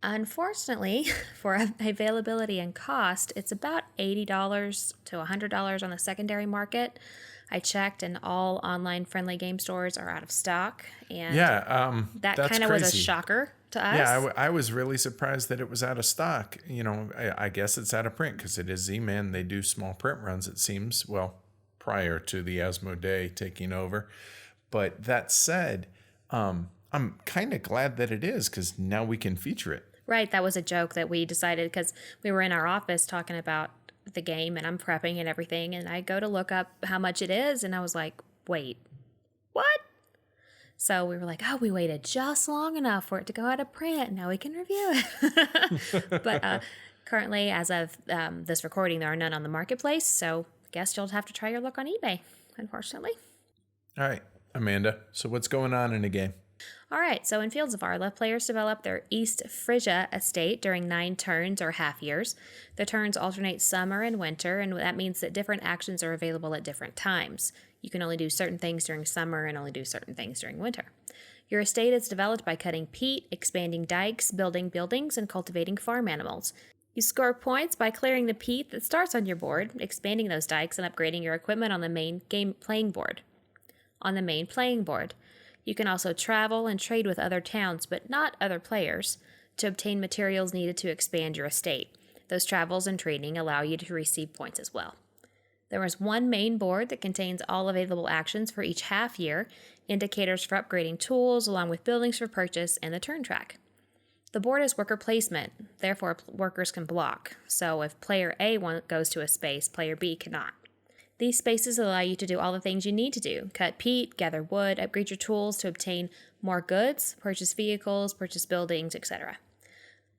Unfortunately, for availability and cost, it's about $80 to $100 on the secondary market. I checked, and all online-friendly game stores are out of stock, and that kind of was a shocker to us. Yeah, I was really surprised that it was out of stock. You know, I guess it's out of print because it is Z-Man. They do small print runs, it seems, well, prior to the Asmodee taking over. But that said, I'm kind of glad that it is because now we can feature it. Right, that was a joke that we decided because we were in our office talking about the game and I'm prepping and everything, and I go to look up how much it is, and I was like, wait, what? So we were like, oh, we waited just long enough for it to go out of print. Now we can review it. But currently, as of this recording, there are none on the marketplace, so I guess you'll have to try your luck on eBay, unfortunately. All right, Amanda, so what's going on in the game? All right, so in Fields of Arle, players develop their East Frisia estate during 9 turns or half years. The turns alternate summer and winter, and that means that different actions are available at different times. You can only do certain things during summer and only do certain things during winter. Your estate is developed by cutting peat, expanding dikes, building buildings, and cultivating farm animals. You score points by clearing the peat that starts on your board, expanding those dikes, and upgrading your equipment on the main playing board. You can also travel and trade with other towns, but not other players, to obtain materials needed to expand your estate. Those travels and trading allow you to receive points as well. There is one main board that contains all available actions for each half year, indicators for upgrading tools, along with buildings for purchase, and the turn track. The board is worker placement, therefore workers can block, so if player A goes to a space, player B cannot. These spaces allow you to do all the things you need to do: cut peat, gather wood, upgrade your tools to obtain more goods, purchase vehicles, purchase buildings, etc.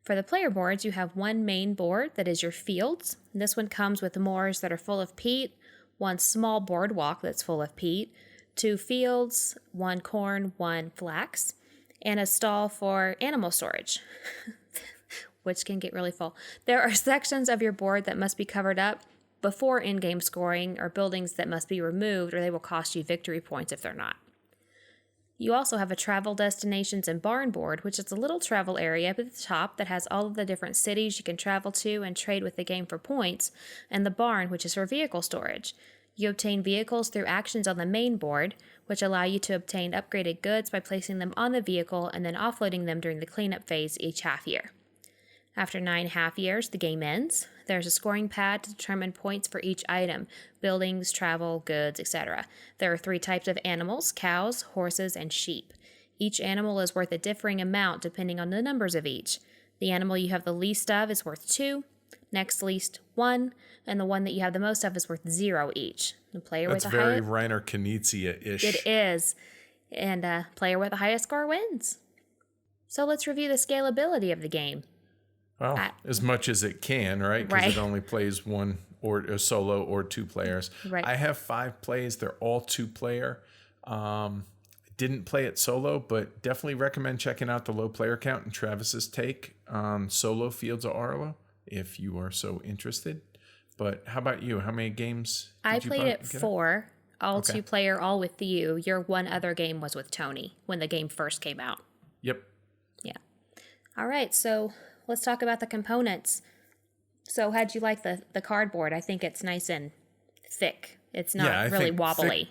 For the player boards, you have one main board that is your fields. This one comes with moors that are full of peat, one small boardwalk that's full of peat, 2 fields, 1 corn, 1 flax, and a stall for animal storage, which can get really full. There are sections of your board that must be covered up before in-game scoring, or buildings that must be removed, or they will cost you victory points if they're not. You also have a travel destinations and barn board, which is a little travel area up at the top that has all of the different cities you can travel to and trade with the game for points, and the barn, which is for vehicle storage. You obtain vehicles through actions on the main board, which allow you to obtain upgraded goods by placing them on the vehicle and then offloading them during the cleanup phase each half year. After 9 half years, the game ends. There's a scoring pad to determine points for each item: buildings, travel, goods, etc. There are 3 types of animals: cows, horses, and sheep. Each animal is worth a differing amount depending on the numbers of each. The animal you have the least of is worth 2, next least 1, and the one that you have the most of is worth 0 each. The player That's with the very highest... Reiner Knizia-ish. It is. And player with the highest score wins. So let's review the scalability of the game. Well, as much as it can, right? Because Right. it only plays 1 or a solo or 2 players. Right. I have 5 plays. They're all 2-player. Didn't play it solo, but definitely recommend checking out the low player count and Travis's take on solo Fields of Arle if you are so interested. But how about you? How many games did I you played it 4, all Okay. 2-player, all with you. Your one other game was with Tony when the game first came out. Yep. Yeah. All right, so let's talk about the components. So how'd you like the cardboard? I think it's nice and thick. It's not I really think wobbly.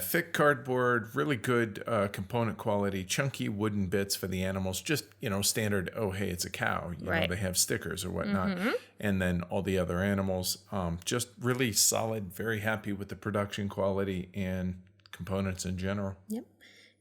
thick cardboard, really good component quality, chunky wooden bits for the animals. Just, standard, oh, hey, it's a cow. You know, they have stickers or whatnot. And then all the other animals, just really solid, very happy with the production quality and components in general. Yep.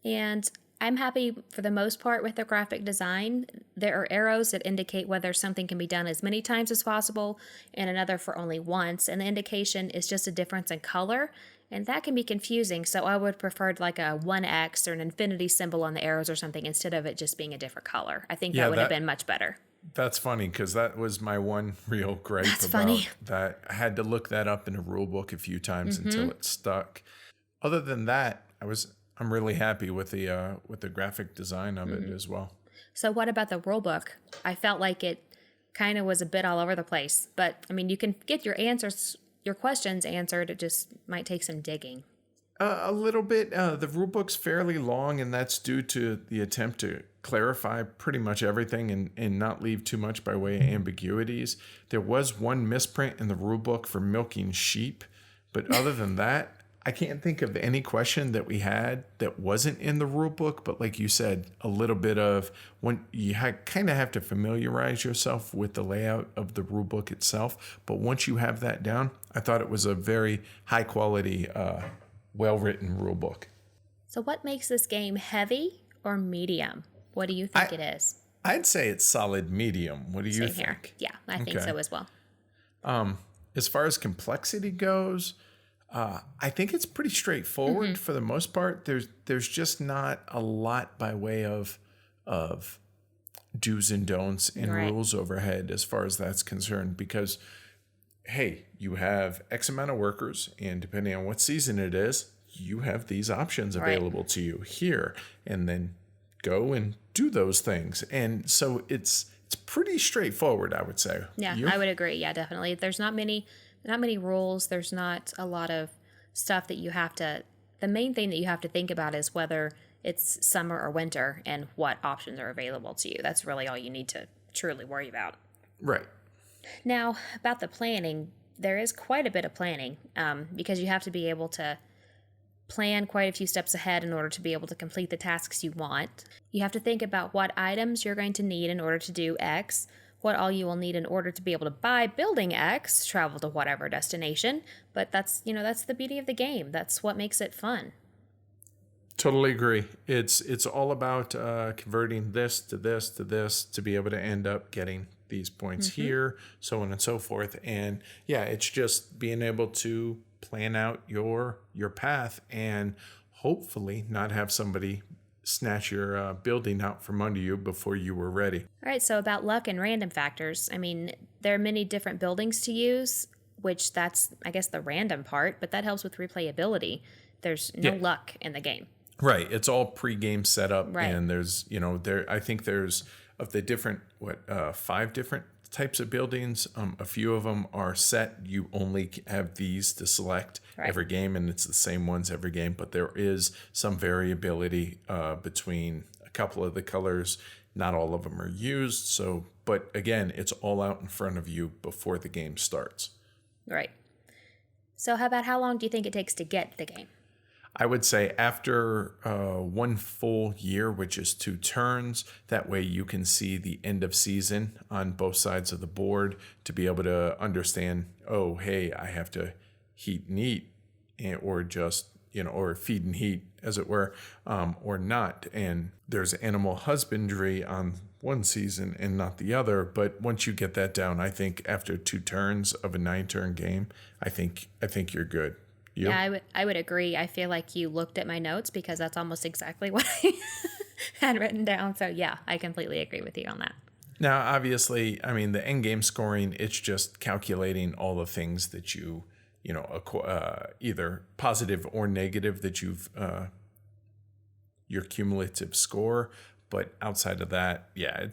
And I'm happy for the most part with the graphic design. There are arrows that indicate whether something can be done as many times as possible and another for only once. And the indication is just a difference in color. And that can be confusing. So I would prefer like a 1X or an infinity symbol on the arrows or something instead of it just being a different color. I think that would have been much better. That's funny because that was my one real gripe that. I had to look that up in a rule book a few times until it stuck. Other than that, I'm really happy with the graphic design of it as well. So what about the rule book? I felt like it kind of was a bit all over the place, but I mean, you can get your questions answered. It just might take some digging. A little bit. The rule book's fairly long, and that's due to the attempt to clarify pretty much everything and not leave too much by way of ambiguities. There was one misprint in the rule book for milking sheep, but other than that, I can't think of any question that we had that wasn't in the rule book, but like you said, a little bit of when you kind of have to familiarize yourself with the layout of the rule book itself. But once you have that down, I thought it was a very high quality, well-written rule book. So what makes this game heavy or medium? What do you think it is? I'd say it's solid medium. What do you think? Here. Yeah, I think so as well. As far as complexity goes, I think it's pretty straightforward for the most part. There's just not a lot by way of do's and don'ts and rules overhead as far as that's concerned, because hey, you have X amount of workers, and depending on what season it is, you have these options available to you here, and then go and do those things. And so it's pretty straightforward, I would say. Yeah, I would agree. Yeah, definitely. There's not many rules. There's not a lot of stuff that you have to, the main thing that you have to think about is whether it's summer or winter and what options are available to you. That's really all you need to truly worry about. Right. Now, about the planning, there is quite a bit of planning because you have to be able to plan quite a few steps ahead in order to be able to complete the tasks you want. You have to think about what items you're going to need in order to do X, what all you will need in order to be able to buy building X, travel to whatever destination. But that's the beauty of the game. That's what makes it fun. Totally agree. It's all about converting this to this to this to be able to end up getting these points here, so on and so forth. And yeah, it's just being able to plan out your path and hopefully not have somebody snatch your building out from under you before you were ready. All right, so about luck and random factors. I mean, there are many different buildings to use, which that's, I guess, the random part, but that helps with replayability. There's no luck in the game. Right. It's all pre-game setup. Right. And there's, I think there's of the different, 5 different types of buildings. A few of them are set. You only have these to select every game, and it's the same ones every game. But there is some variability between a couple of the colors. Not all of them are used. So, but again, it's all out in front of you before the game starts. Right. So how about how long do you think it takes to get the game? I would say after 1 full year, which is 2 turns, that way you can see the end of season on both sides of the board to be able to understand, oh, hey, I have to heat and eat, or just, or feed and heat, as it were, or not. And there's animal husbandry on one season and not the other. But once you get that down, I think after 2 turns of a 9-turn game, I think you're good. Yep. Yeah, I would agree. I feel like you looked at my notes because that's almost exactly what I had written down. So yeah, I completely agree with you on that. Now, obviously, I mean, the end game scoring, it's just calculating all the things that you either positive or negative that you've, your cumulative score. But outside of that, yeah,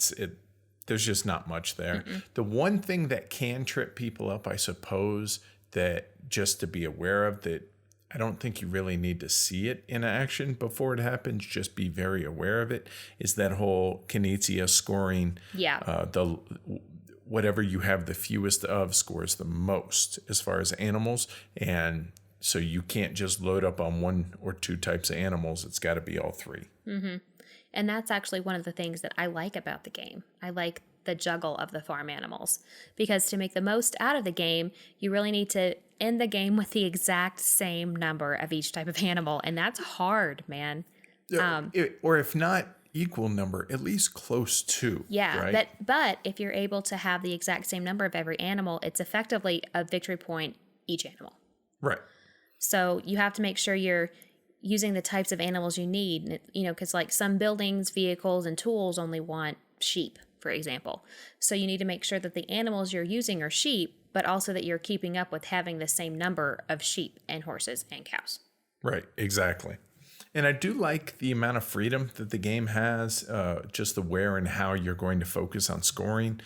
there's just not much there. The one thing that can trip people up, I suppose, that just to be aware of, that I don't think you really need to see it in action before it happens, just be very aware of it, is that whole Kinesia scoring. Yeah. whatever you have the fewest of scores the most as far as animals. And so you can't just load up on one or two types of animals. It's got to be all three. Mm-hmm. And that's actually one of the things that I like about the game. I like the juggle of the farm animals, because to make the most out of the game, you really need to end the game with the exact same number of each type of animal. And that's hard, man. Or if not equal number, at least close to. Yeah, right? but if you're able to have the exact same number of every animal, it's effectively a victory point each animal. Right. So you have to make sure you're using the types of animals you need, because like some buildings, vehicles, and tools only want sheep, for example. So you need to make sure that the animals you're using are sheep, but also that you're keeping up with having the same number of sheep and horses and cows. Right, exactly. And I do like the amount of freedom that the game has, just the where and how you're going to focus on scoring.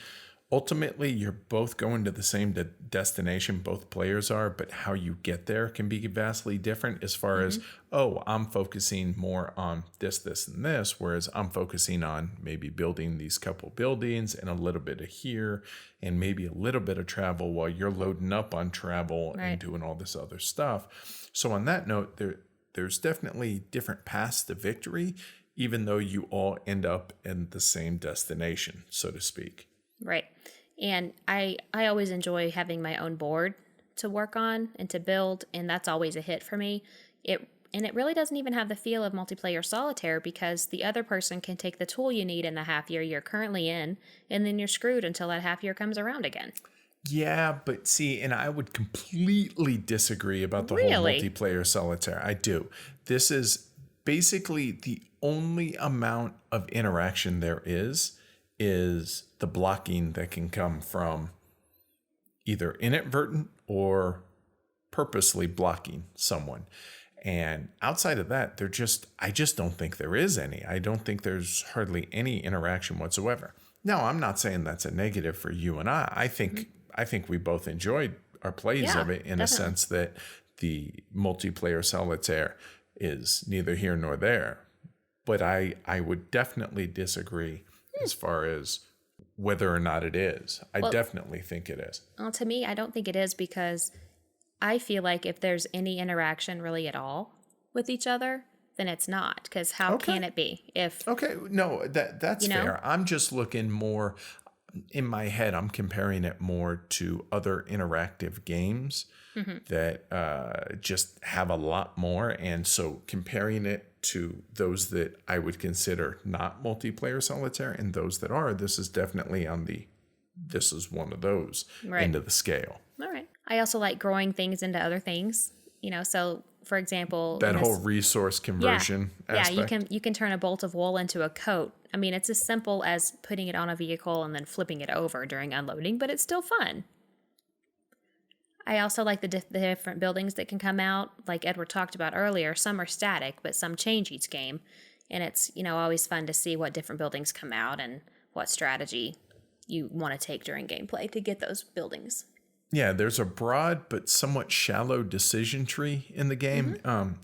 Ultimately, you're both going to the same destination, both players are, but how you get there can be vastly different as far as, I'm focusing more on this, and this, whereas I'm focusing on maybe building these couple buildings and a little bit of here and maybe a little bit of travel while you're loading up on travel and doing all this other stuff. So on that note, there's definitely different paths to victory, even though you all end up in the same destination, so to speak. Right. And I always enjoy having my own board to work on and to build, and that's always a hit for me. It really doesn't even have the feel of multiplayer solitaire, because the other person can take the tool you need in the half year you're currently in, and then you're screwed until that half year comes around again. Yeah, but see, and I would completely disagree about the whole multiplayer solitaire. I do. This is basically the only amount of interaction there is the blocking that can come from either inadvertent or purposely blocking someone. And outside of that, I just don't think there is any. I don't think there's hardly any interaction whatsoever. Now, I'm not saying that's a negative for you and I. I think we both enjoyed our plays of it in a sense that the multiplayer solitaire is neither here nor there. But I would definitely disagree as far as whether or not it is. I definitely think it is. Well, to me, I don't think it is, because I feel like if there's any interaction really at all with each other, then it's not. Because how can it be? No, that's fair. I'm just looking more in my head. I'm comparing it more to other interactive games that just have a lot more, and so comparing it to those that I would consider not multiplayer solitaire and those that are, this is definitely this is one of those end of the scale. All right. I also like growing things into other things, so for example, that whole resource conversion aspect. Yeah, you can turn a bolt of wool into a coat. I mean, it's as simple as putting it on a vehicle and then flipping it over during unloading, but it's still fun. I also like the different buildings that can come out. Like Edward talked about earlier, some are static, but some change each game. And it's, always fun to see what different buildings come out and what strategy you want to take during gameplay to get those buildings. Yeah, there's a broad but somewhat shallow decision tree in the game.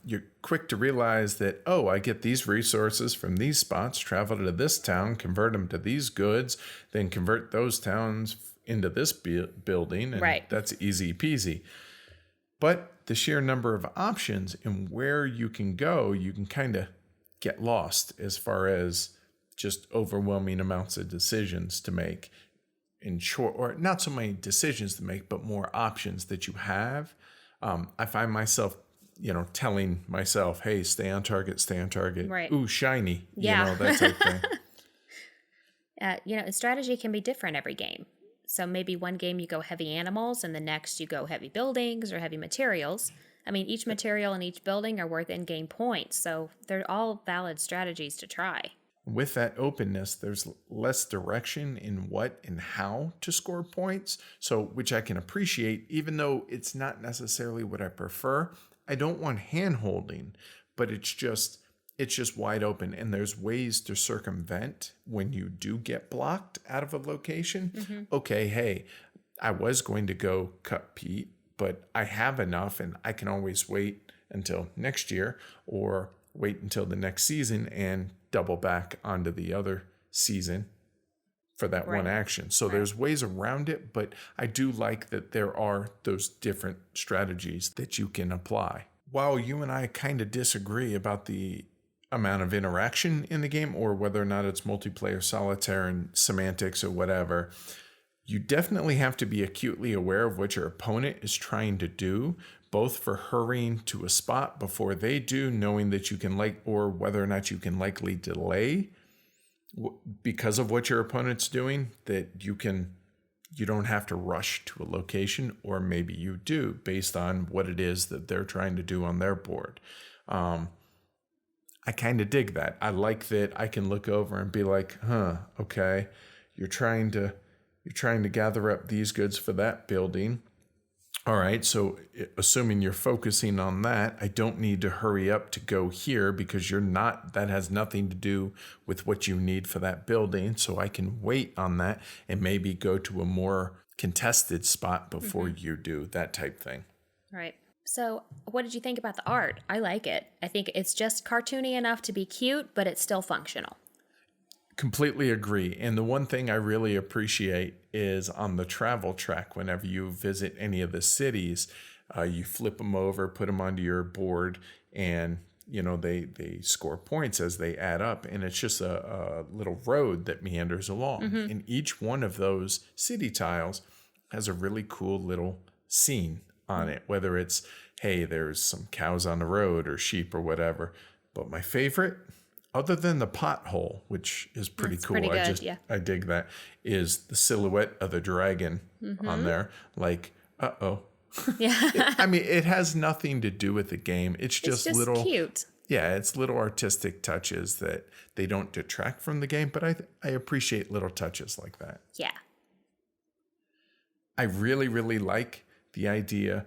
You're quick to realize that, I get these resources from these spots, travel to this town, convert them to these goods, then convert those towns into this building, and that's easy peasy. But the sheer number of options and where you can go, you can kind of get lost as far as just overwhelming amounts of decisions to make in short, or not so many decisions to make, but more options that you have. I find myself, telling myself, hey, stay on target. Right. Ooh, shiny. That type thing. Strategy can be different every game. So maybe one game you go heavy animals and the next you go heavy buildings or heavy materials. I mean, each material and each building are worth in-game points, so they're all valid strategies to try. With that openness, there's less direction in what and how to score points, so which I can appreciate, even though it's not necessarily what I prefer. I don't want hand-holding, but it's just wide open, and there's ways to circumvent when you do get blocked out of a location. Okay, hey, I was going to go cut peat, but I have enough, and I can always wait until next year or wait until the next season and double back onto the other season for that one action. So there's ways around it, but I do like that there are those different strategies that you can apply. While you and I kind of disagree about the amount of interaction in the game or whether or not it's multiplayer solitaire and semantics or whatever, you definitely have to be acutely aware of what your opponent is trying to do, both for hurrying to a spot before they do, knowing that you can or whether or not you can likely delay because of what your opponent's doing, that you don't have to rush to a location, or maybe you do based on what it is that they're trying to do on their board. I kind of dig that. I like that I can look over and be like, okay, you're trying to gather up these goods for that building. All right, so assuming you're focusing on that, I don't need to hurry up to go here because that has nothing to do with what you need for that building. So I can wait on that and maybe go to a more contested spot before you do, that type thing. Right. So what did you think about the art? I like it. I think it's just cartoony enough to be cute, but it's still functional. Completely agree. And the one thing I really appreciate is on the travel track, whenever you visit any of the cities, you flip them over, put them onto your board, and they score points as they add up. And it's just a little road that meanders along. And each one of those city tiles has a really cool little scene on it, whether it's, hey, there's some cows on the road or sheep or whatever. But my favorite, other than the pothole, which is pretty cool, pretty good, I dig that, is the silhouette of the dragon on there. Like, Yeah. it has nothing to do with the game. It's just little cute. Yeah, it's little artistic touches that they don't detract from the game, but I appreciate little touches like that. Yeah. I really, really like the idea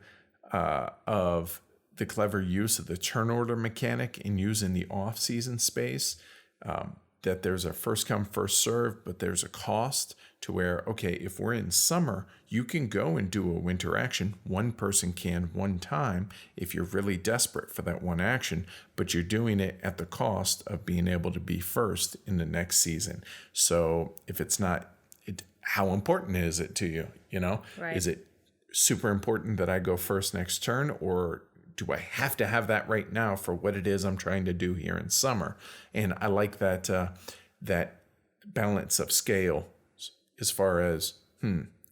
of the clever use of the turn order mechanic in using the off-season space, that there's a first come, first serve, but there's a cost to where, okay, if we're in summer, you can go and do a winter action. One person can one time if you're really desperate for that one action, but you're doing it at the cost of being able to be first in the next season. So if it's not, how important is it to you? Right. Is it super important that I go first next turn, or do I have to have that right now for what it is I'm trying to do here in summer? And I like that that balance of scale as far as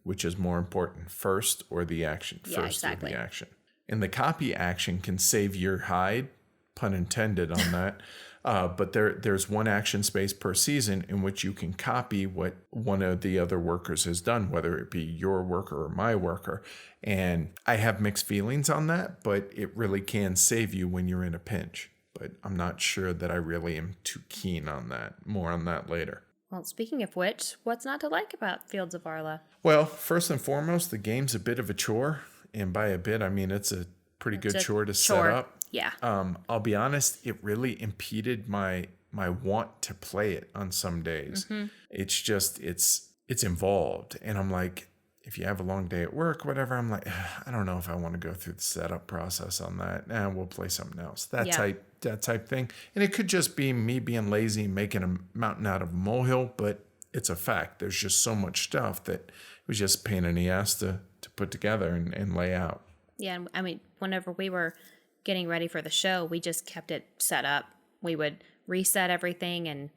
which is more important, first or the action? First or the action. And the copy action can save your hide, pun intended on that. But there's one action space per season in which you can copy what one of the other workers has done, whether it be your worker or my worker. And I have mixed feelings on that, but it really can save you when you're in a pinch. But I'm not sure that I really am too keen on that. More on that later. Well, speaking of which, what's not to like about Fields of Arle? Well, first and foremost, the game's a bit of a chore. And by a bit, I mean it's a pretty good chore to set up. Yeah. I'll be honest, it really impeded my want to play it on some days. It's just, it's involved. And I'm like, if you have a long day at work, whatever, I'm like, I don't know if I want to go through the setup process on that. We'll play something else. That type thing. And it could just be me being lazy, making a mountain out of a molehill, but it's a fact. There's just so much stuff that it was just a pain in the ass to put together and lay out. Yeah, I mean, whenever we were getting ready for the show, we just kept it set up. We would reset everything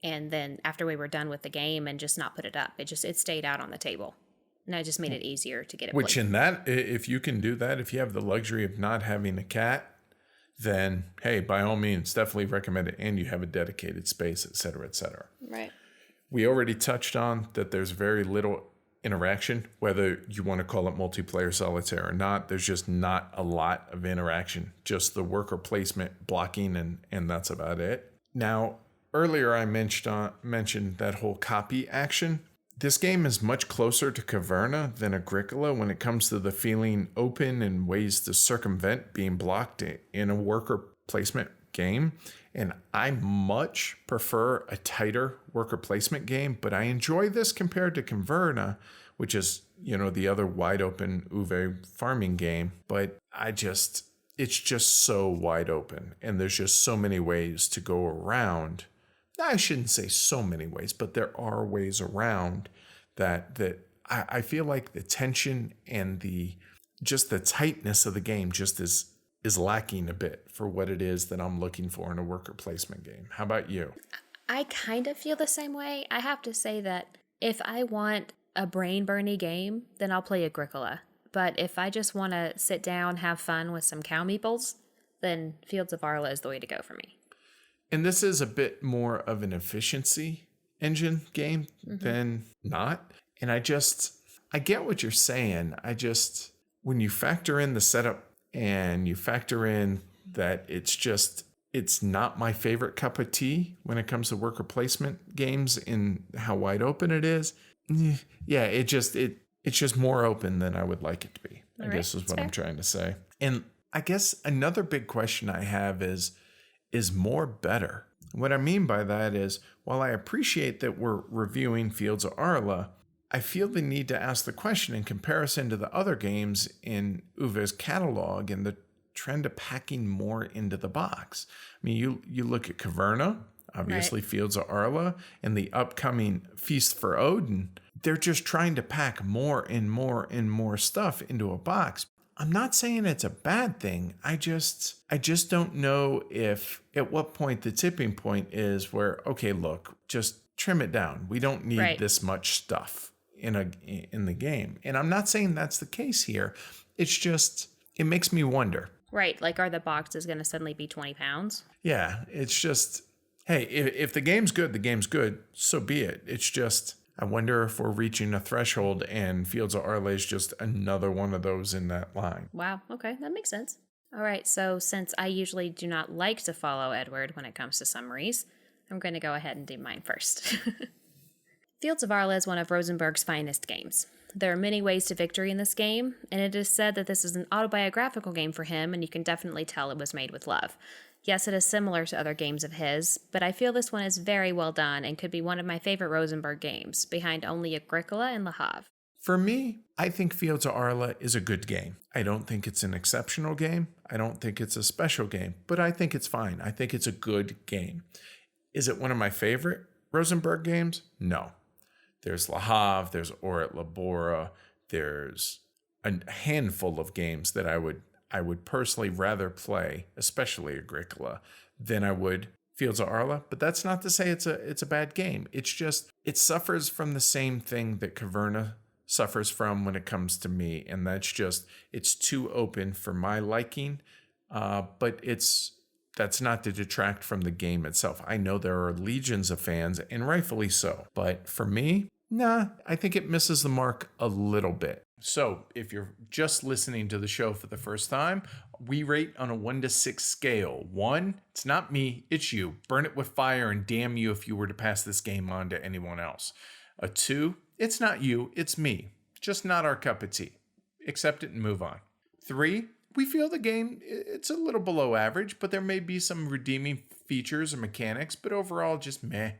and then after we were done with the game and just not put it up. It stayed out on the table. And that just made it easier to get it Which in that, if you can do that, if you have the luxury of not having a cat, then hey, by all means, definitely recommend it. And you have a dedicated space, et cetera, et cetera. Right. We already touched on that there's very little interaction, whether you want to call it multiplayer solitaire or not. There's just not a lot of interaction, just the worker placement, blocking, and that's about it. Now, earlier I mentioned that whole copy action. This game is much closer to Caverna than Agricola when it comes to the feeling open and ways to circumvent being blocked in a worker placement game. And I much prefer a tighter worker placement game, but I enjoy this compared to Caverna, which is, the other wide open Uwe farming game. But it's just so wide open, and there's just so many ways to go around I shouldn't say so many ways, but there are ways around that I feel like the tension and the tightness of the game just is lacking a bit for what it is that I'm looking for in a worker placement game. How about you? I kind of feel the same way. I have to say that if I want a brain-burny game, then I'll play Agricola. But if I just want to sit down, have fun with some cow meeples, then Fields of Arle is the way to go for me. And this is a bit more of an efficiency engine game than not. And I get what you're saying. When you factor in the setup and you factor in that it's not my favorite cup of tea when it comes to worker placement games and how wide open it is. Yeah, it's just more open than I would like it to be, I guess is what I'm trying to say. And I guess another big question I have is more better? What I mean by that is, while I appreciate that we're reviewing Fields of Arle, I feel the need to ask the question in comparison to the other games in Uwe's catalog and the trend of packing more into the box. I mean, you look at Caverna, obviously Fields of Arle, and the upcoming Feast for Odin. They're just trying to pack more and more and more stuff into a box. I'm not saying it's a bad thing. I just don't know at what point the tipping point is where, okay, look, just trim it down. We don't need this much stuff in the game. And I'm not saying that's the case here. It's just, it makes me wonder. Right, like are the boxes going to suddenly be 20 pounds? Yeah, it's just, hey, if the game's good, the game's good, so be it. It's just, I wonder if we're reaching a threshold and Fields of Arle is just another one of those in that line. Wow, okay, that makes sense. All right, so since I usually do not like to follow Edward when it comes to summaries, I'm going to go ahead and do mine first. Fields of Arle is one of Rosenberg's finest games. There are many ways to victory in this game, and it is said that this is an autobiographical game for him, and you can definitely tell it was made with love. Yes, it is similar to other games of his, but I feel this one is very well done and could be one of my favorite Rosenberg games, behind only Agricola and Le Havre. For me, I think Fields of Arle is a good game. I don't think it's an exceptional game. I don't think it's a special game, but I think it's fine. I think it's a good game. Is it one of my favorite Rosenberg games? No. There's Le Havre, there's Or at Labora, there's a handful of games that I would personally rather play, especially Agricola, than I would Fields of Arle. But that's not to say it's a bad game. It's just, it suffers from the same thing that Caverna suffers from when it comes to me, and that's just, it's too open for my liking. But that's not to detract from the game itself. I know there are legions of fans, and rightfully so. But for me, nah, I think it misses the mark a little bit. So if you're just listening to the show for the first time, we rate on a 1 to 6 scale. 1, it's not me, it's you. Burn it with fire and damn you if you were to pass this game on to anyone else. A 2, it's not you, it's me. Just not our cup of tea. Accept it and move on. 3, we feel the game, it's a little below average, but there may be some redeeming features or mechanics, but overall just meh.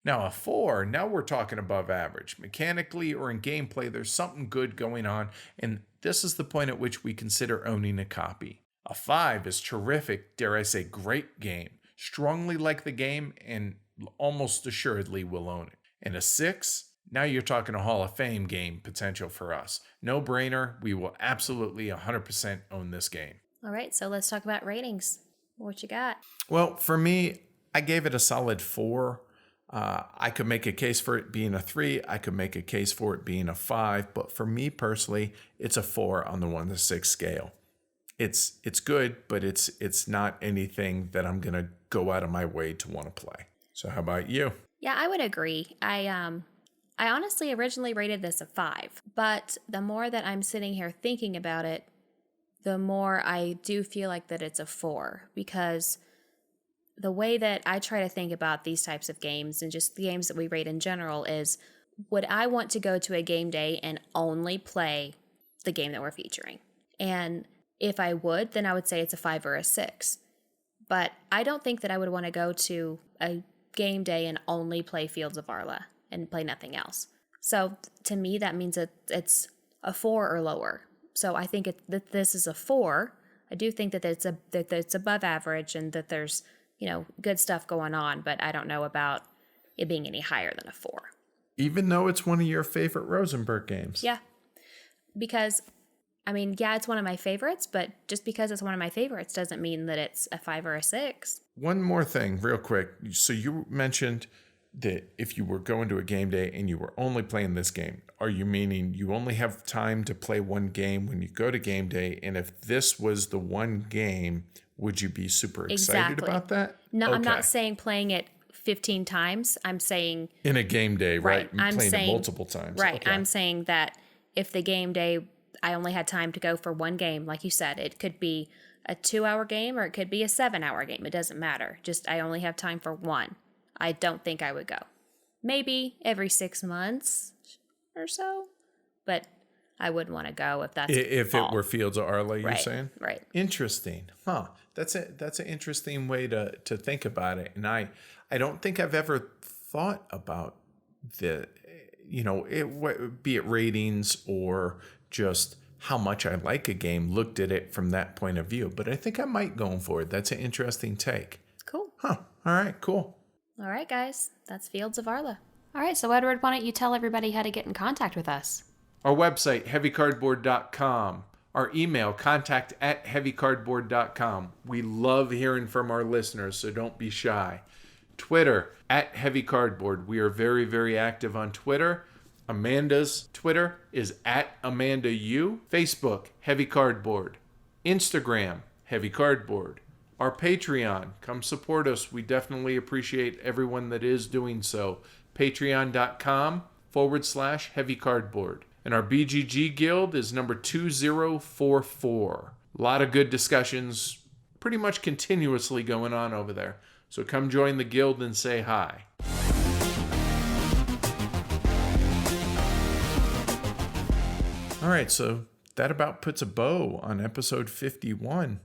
Now a 4, now we're talking above average. Mechanically or in gameplay, there's something good going on, and this is the point at which we consider owning a copy. A 5 is terrific, dare I say great game. Strongly like the game and almost assuredly will own it. And a 6, now you're talking a Hall of Fame game potential for us. No brainer, we will absolutely 100% own this game. All right, so let's talk about ratings. What you got? Well, for me, I gave it a solid 4. I could make a case for it being a 3. I could make a case for it being a 5. But for me personally, it's a 4 on the 1 to 6 scale. It's good, but it's not anything that I'm going to go out of my way to want to play. So how about you? Yeah, I would agree. I honestly originally rated this a 5. But the more that I'm sitting here thinking about it, the more I do feel like that it's a 4. Because the way that I try to think about these types of games and just the games that we rate in general is, would I want to go to a game day and only play the game that we're featuring? And if I would, then I would say it's a 5 or a 6. But I don't think that I would want to go to a game day and only play Fields of Arle and play nothing else. So to me, that means that it's a 4 or lower. So I think that this is a 4. I do think that it's above average and that there's good stuff going on, but I don't know about it being any higher than a 4. Even though it's one of your favorite Rosenberg games. Yeah. Because, it's one of my favorites, but just because it's one of my favorites doesn't mean that it's a 5 or a 6. One more thing, real quick. So you mentioned that if you were going to a game day and you were only playing this game, are you meaning you only have time to play one game when you go to game day? And if this was the one game, would you be super excited about that? No, okay. I'm not saying playing it 15 times. I'm saying... in a game day, right? I'm playing saying, it multiple times. Right. Okay. I'm saying that if the game day, I only had time to go for one game, like you said, it could be a 2-hour game or it could be a 7-hour game. It doesn't matter. Just I only have time for one. I don't think I would go. Maybe every 6 months or so, but I wouldn't want to go if that's if it were Fields of Arle, you're saying? Right. Interesting. Huh. That's an interesting way to think about it. And I don't think I've ever thought about the, be it ratings or just how much I like a game, looked at it from that point of view. But I think I might going forward. That's an interesting take. Cool. Huh. All right, cool. All right, guys. That's Fields of Arle. All right, so Edward, why don't you tell everybody how to get in contact with us? Our website, heavycardboard.com. Our email, contact@heavycardboard.com. We love hearing from our listeners, so don't be shy. Twitter, @heavycardboard. We are very, very active on Twitter. Amanda's Twitter is @AmandaU. Facebook, Heavy Cardboard. Instagram, Heavy Cardboard. Our Patreon, come support us. We definitely appreciate everyone that is doing so. Patreon.com/Heavy Cardboard. And our BGG Guild is number 2044. A lot of good discussions pretty much continuously going on over there. So come join the guild and say hi. All right, so that about puts a bow on episode 51.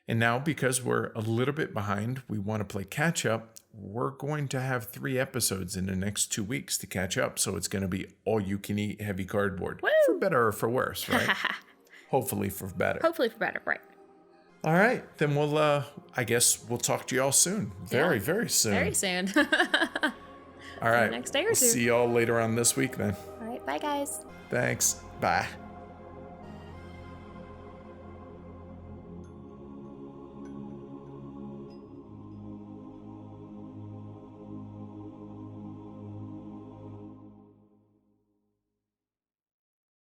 And now, because we're a little bit behind, we want to play catch up. We're going to have 3 episodes in the next 2 weeks to catch up. So it's going to be all you can eat Heavy Cardboard. Woo! For better or for worse, right? Hopefully for better. Hopefully for better, right. All right. Then we'll, I guess we'll talk to y'all soon. Very, very soon. Very soon. All right. Next day or two. See y'all later on this week then. All right. Bye, guys. Thanks. Bye.